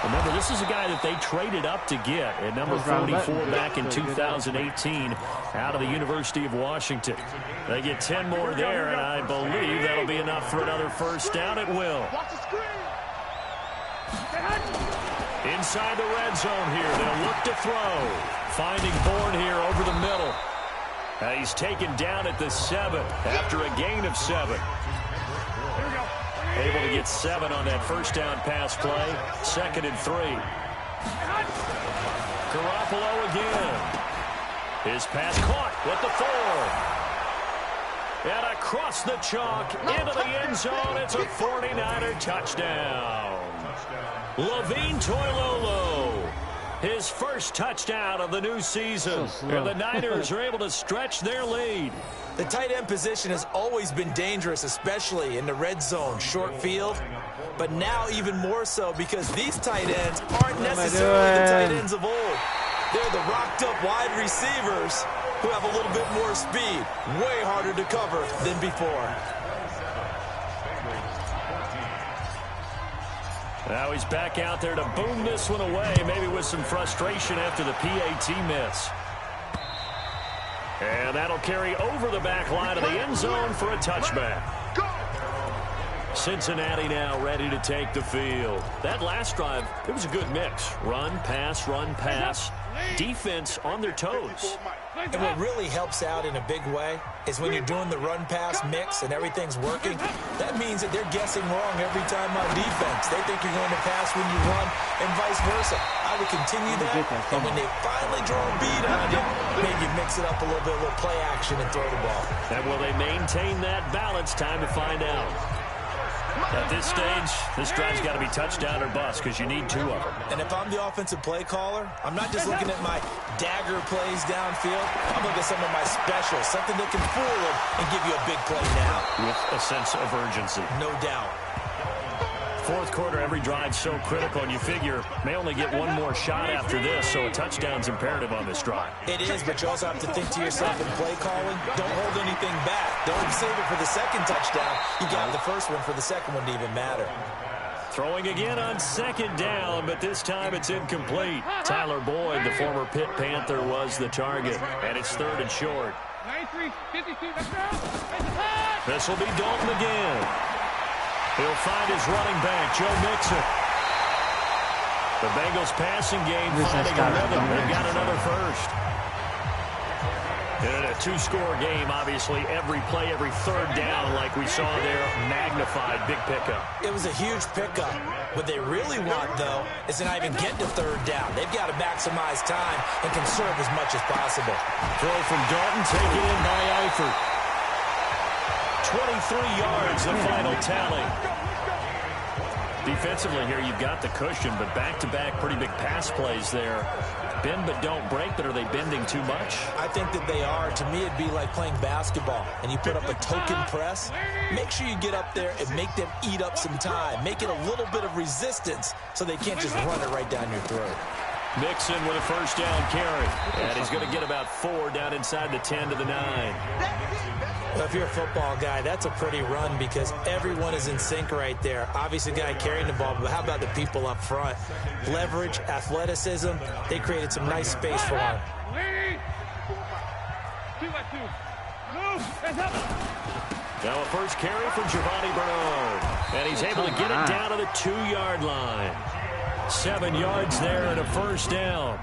Remember, this is a guy that they traded up to get at number 44 back in 2018 out of the University of Washington. They get 10 more there, and I believe that'll be enough for another first down. It will. Inside the red zone here, they'll look to throw. Finding Bourne here over the middle. He's taken down at the 7 after a gain of 7. Able to get 7 on that first down pass play. 2nd and 3. Garoppolo again. His pass caught with the 4. And across the chalk into the end zone. It's a 49er touchdown. Levine Toilolo. His first touchdown of the new season. And the Niners are able to stretch their lead. The tight end position has always been dangerous, especially in the red zone, short field. But now even more so because these tight ends aren't necessarily the tight ends of old. They're the rocked-up wide receivers who have a little bit more speed. Way harder to cover than before. Now he's back out there to boom this one away, maybe with some frustration after the PAT miss. And that'll carry over the back line of the end zone for a touchback. Cincinnati now ready to take the field. That last drive, it was a good mix. Run, pass, defense on their toes. And what really helps out in a big way is when you're doing the run-pass mix and everything's working, that means that they're guessing wrong every time on defense. They think you're going to pass when you run and vice versa. I would continue that, and when they finally draw a bead on you, maybe mix it up a little bit, a little play action and throw the ball. And will they maintain that balance? Time to find out. At this stage, this drive's got to be touchdown or bust because you need 2 of them. And if I'm the offensive play caller, I'm not just looking at my dagger plays downfield. I'm looking at some of my specials, something that can fool them and give you a big play now. With a sense of urgency. No doubt. 4th quarter, every drive's so critical, and you figure may only get 1 more shot after this, so a touchdown's imperative on this drive. It is, but you also have to think to yourself in play calling, don't hold anything back. Don't save it for the second touchdown. You got the first one for the second one to even matter. Throwing again on 2nd down, but this time it's incomplete. Tyler Boyd, the former Pitt Panther, was the target, and it's 3rd and short. This will be Dalton again. He'll find his running back, Joe Mixon. The Bengals passing game finding a rhythm. They've got another first. In a 2-score game, obviously, every play, every 3rd down, like we saw there, magnified, big pickup. It was a huge pickup. What they really want, though, is to not even get to 3rd down. They've got to maximize time and conserve as much as possible. Throw from Dalton, taken in by Eifert. 23 yards, the final tally. Defensively here, you've got the cushion, but back-to-back pretty big pass plays there. Bend but don't break, but are they bending too much? I think that they are. To me, it'd be like playing basketball, and you put up a token press. Make sure you get up there and make them eat up some time. Make it a little bit of resistance so they can't just run it right down your throat. Mixon with a first down carry. And he's going to get about 4 down inside the 10 to the 9. Well, if you're a football guy, that's a pretty run because everyone is in sync right there. Obviously, the guy carrying the ball, but how about the people up front? Leverage, athleticism, they created some nice space for him. Now a first carry for Giovanni Bernard. And he's able to get it down to the 2-yard line. 7 yards there and a first down.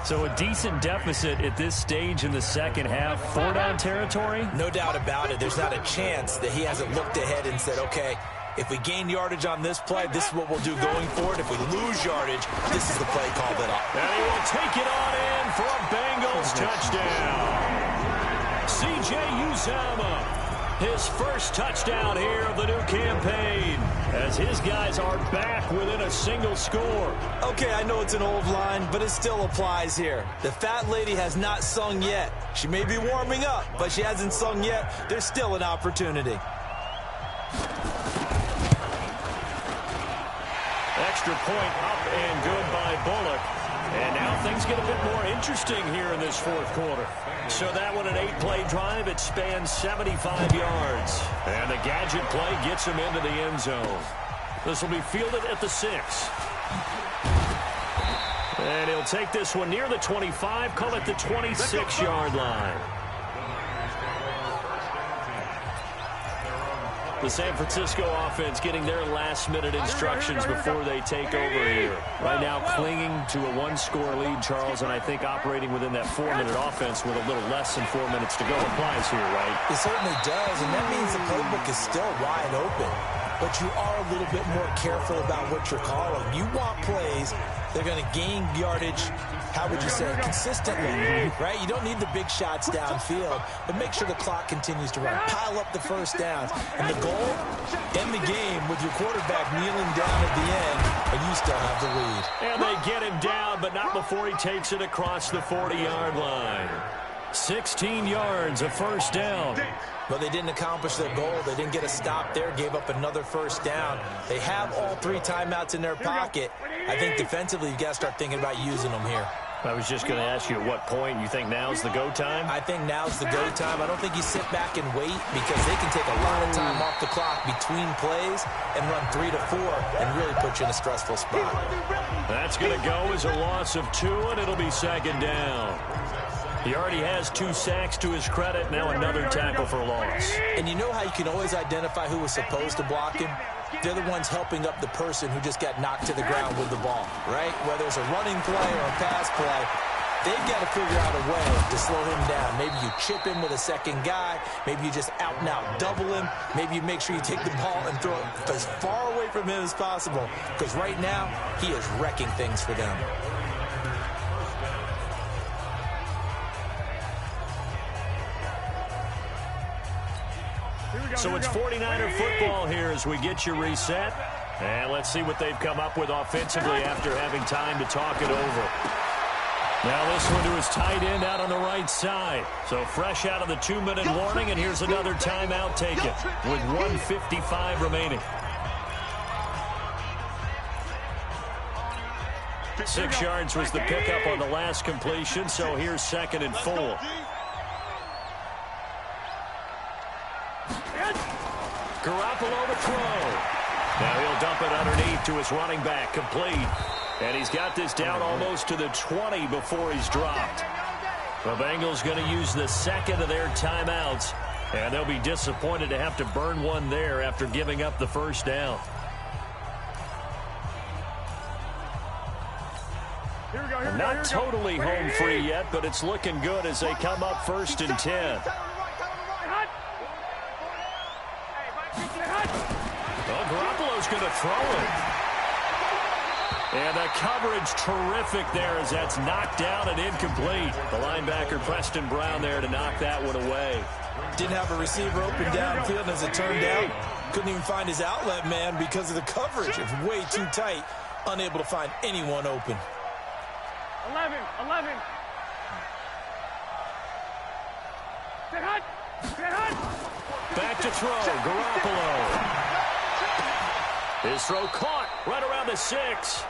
So a decent deficit at this stage in the second half. 4-down territory? No doubt about it. There's not a chance that he hasn't looked ahead and said, okay, if we gain yardage on this play, this is what we'll do going forward. If we lose yardage, this is the play call that I'll... And he will take it on in for a Bengals touchdown. C.J. Uzomah. His first touchdown here of the new campaign, as his guys are back within a single score. Okay, I know it's an old line, but it still applies here. The fat lady has not sung yet. She may be warming up, but she hasn't sung yet. There's still an opportunity. Extra point up and good by Bullock. And now things get a bit more interesting here in this fourth quarter. So that one, an 8-play drive. It spans 75 yards. And the gadget play gets him into the end zone. This will be fielded at the 6. And he'll take this one near the 25, call it the 26-yard line. The San Francisco offense getting their last-minute instructions before they take over here. Right now clinging to a one-score lead, Charles, and I think operating within that 4-minute offense with a little less than 4 minutes to go applies here, right? It certainly does, and that means the playbook is still wide open. But you are a little bit more careful about what you're calling. You want plays that are going to gain yardage, how would you say, consistently, right? You don't need the big shots downfield, but make sure the clock continues to run. Pile up the first downs. And the goal, end the game with your quarterback kneeling down at the end, and you still have the lead. And they get him down, but not before he takes it across the 40-yard line. 16 yards, a first down. But they didn't accomplish their goal. They didn't get a stop there, gave up another first down. They have all 3 timeouts in their pocket. I think defensively you've got to start thinking about using them here. I was just going to ask you at what point you think now's the go time? I think now's the go time. I don't think you sit back and wait because they can take a lot of time off the clock between plays and run 3 to 4 and really put you in a stressful spot. That's going to go as a loss of 2, and it'll be second down. He already has 2 sacks to his credit. Now another tackle for a loss. And you know how you can always identify who was supposed to block him? They're the ones helping up the person who just got knocked to the ground with the ball, right? Whether it's a running play or a pass play, they've got to figure out a way to slow him down. Maybe you chip him with a second guy. Maybe you just out-and-out double him. Maybe you make sure you take the ball and throw it as far away from him as possible. Because right now, he is wrecking things for them. So it's 49er football here as we get you reset. And let's see what they've come up with offensively after having time to talk it over. Now this one to his tight end out on the right side. So fresh out of the 2-minute warning, and here's another timeout taken with 1:55 remaining. 6 yards was the pickup on the last completion, so here's 2nd and 4. Garoppolo to throw. Now he'll dump it underneath to his running back, complete. And he's got this down almost to the 20 before he's dropped. The Bengals going to use the 2nd of their timeouts, and they'll be disappointed to have to burn one there after giving up the first down. Not totally home free yet, but it's looking good as they come up 1st and 10. Well, Garoppolo's going to throw it. And the coverage terrific there as that's knocked down and incomplete. The linebacker Preston Brown there to knock that one away. Didn't have a receiver open downfield, and as it turned out, couldn't even find his outlet man because of the coverage. It's way too tight, unable to find anyone open. 11. Back to throw, Garoppolo. His throw caught right around the 6.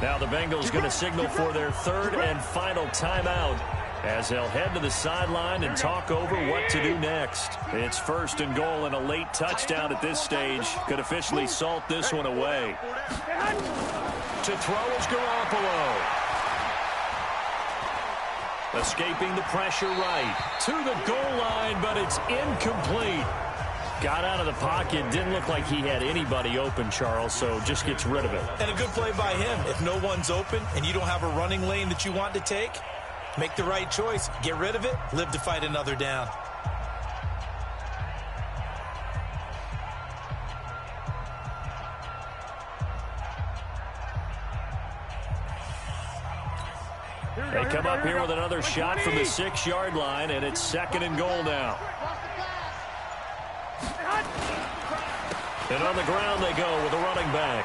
Now the Bengals going to signal for their 3rd and final timeout as they'll head to the sideline and talk over what to do next. It's 1st and goal, and a late touchdown at this stage could officially salt this one away. To throw is Garoppolo. Escaping the pressure right to the goal line, but it's incomplete. Got out of the pocket. Didn't look like he had anybody open, Charles, so just gets rid of it. And a good play by him. If no one's open and you don't have a running lane that you want to take, make the right choice. Get rid of it. Live to fight another down. They come up here with another shot from the 6-yard line, and it's 2nd and goal now. And on the ground they go with a running back.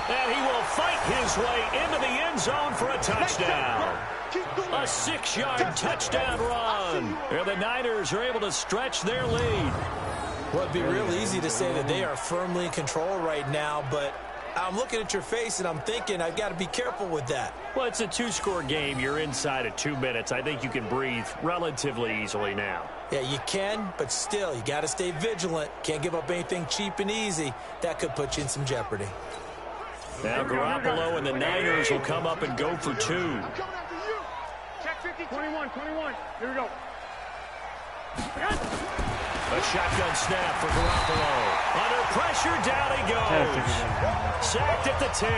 And he will fight his way into the end zone for a touchdown. A 6-yard touchdown run. And the Niners are able to stretch their lead. Well, it'd be real easy to say that they are firmly in control right now, but I'm looking at your face and I'm thinking I've got to be careful with that. Well, it's a 2-score game. You're inside of 2 minutes. I think you can breathe relatively easily now. Yeah, you can, but still, you got to stay vigilant. Can't give up anything cheap and easy. That could put you in some jeopardy. Now Garoppolo and the Niners will come up and go for 2. Check 50, 21. Here we go. A shotgun snap for Garoppolo. Under pressure, down he goes. Sacked at the 10.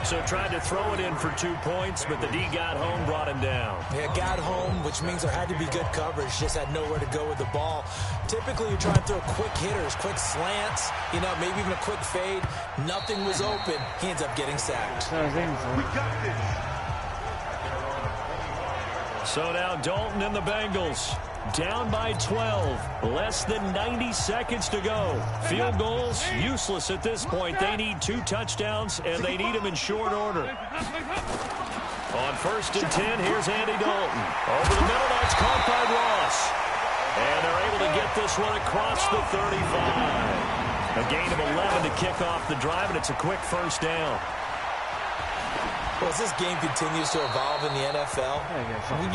So tried to throw it in for 2 points, but the D got home, brought him down. Yeah, got home, which means there had to be good coverage. Just had nowhere to go with the ball. Typically, you try and throw quick hitters, quick slants, maybe even a quick fade. Nothing was open. He ends up getting sacked. We got this. So now Dalton and the Bengals down by 12. Less than 90 seconds to go. Field goals, useless at this point. They need 2 touchdowns, and they need them in short order. On 1st and 10, here's Andy Dalton. Over the middle, that's caught by Ross. And they're able to get this one across the 35. A gain of 11 to kick off the drive, and it's a quick first down. Well, as this game continues to evolve in the NFL,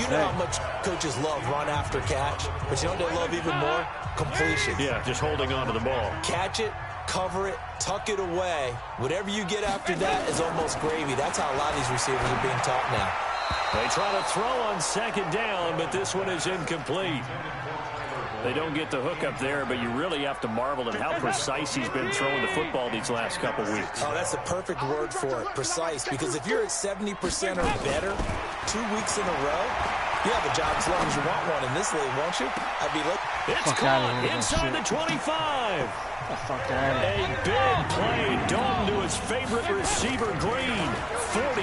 you know how much coaches love run after catch, but you know what they love even more? Completion. Yeah, just holding on to the ball. Catch it, cover it, tuck it away. Whatever you get after that is almost gravy. That's how a lot of these receivers are being taught now. They try to throw on 2nd down, but this one is incomplete. They don't get the hook up there, but you really have to marvel at how precise he's been throwing the football these last couple weeks. Oh, that's the perfect word for it, precise. Because if you're at 70% or better 2 weeks in a row, you have a job as long as you want one in this league, won't you? I'd be like, it's caught inside the 25. A big play. Dalton to his favorite receiver, Green. 42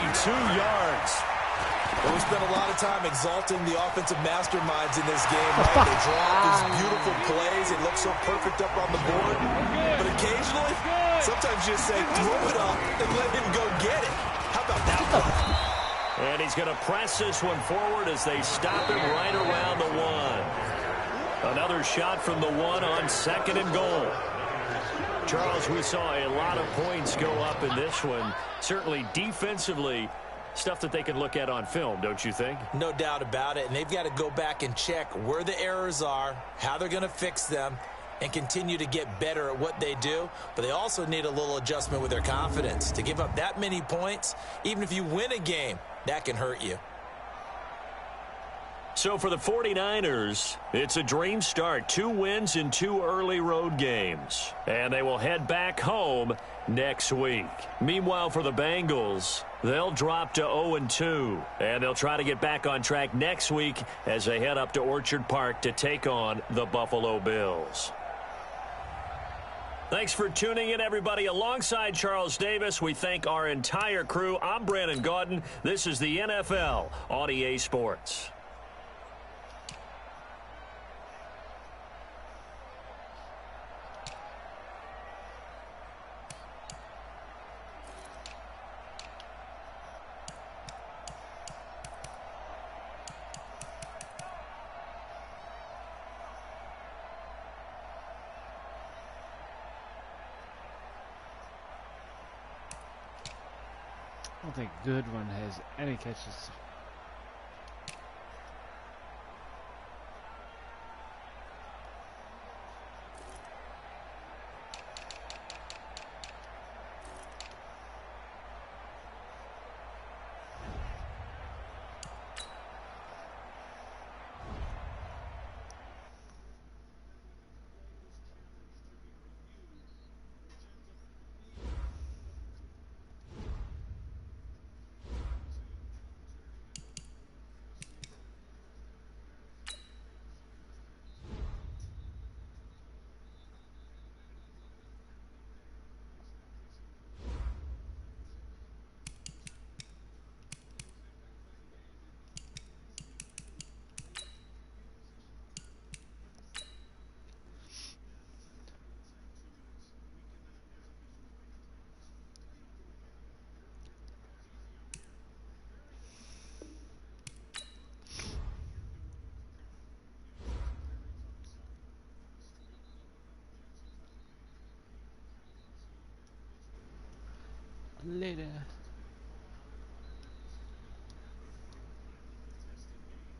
yards. Well, we spent a lot of time exalting the offensive masterminds in this game, right? They draw up these beautiful plays. It looks so perfect up on the board. But occasionally, sometimes you just say, throw it up and let him go get it. How about that one? And he's going to press this one forward as they stop him right around the 1. Another shot from the 1 on 2nd and goal. Charles, we saw a lot of points go up in this one. Certainly defensively, stuff that they can look at on film, don't you think? No doubt about it. And they've got to go back and check where the errors are, how they're going to fix them, and continue to get better at what they do. But they also need a little adjustment with their confidence. To give up that many points, even if you win a game, that can hurt you. So for the 49ers, it's a dream start. 2 wins in 2 early road games. And they will head back home next week. Meanwhile, for the Bengals, they'll drop to 0-2. And they'll try to get back on track next week as they head up to Orchard Park to take on the Buffalo Bills. Thanks for tuning in, everybody. Alongside Charles Davis, we thank our entire crew. I'm Brandon Gaudin. This is the NFL on EA Sports. I don't think Goodwin has any catches. Later.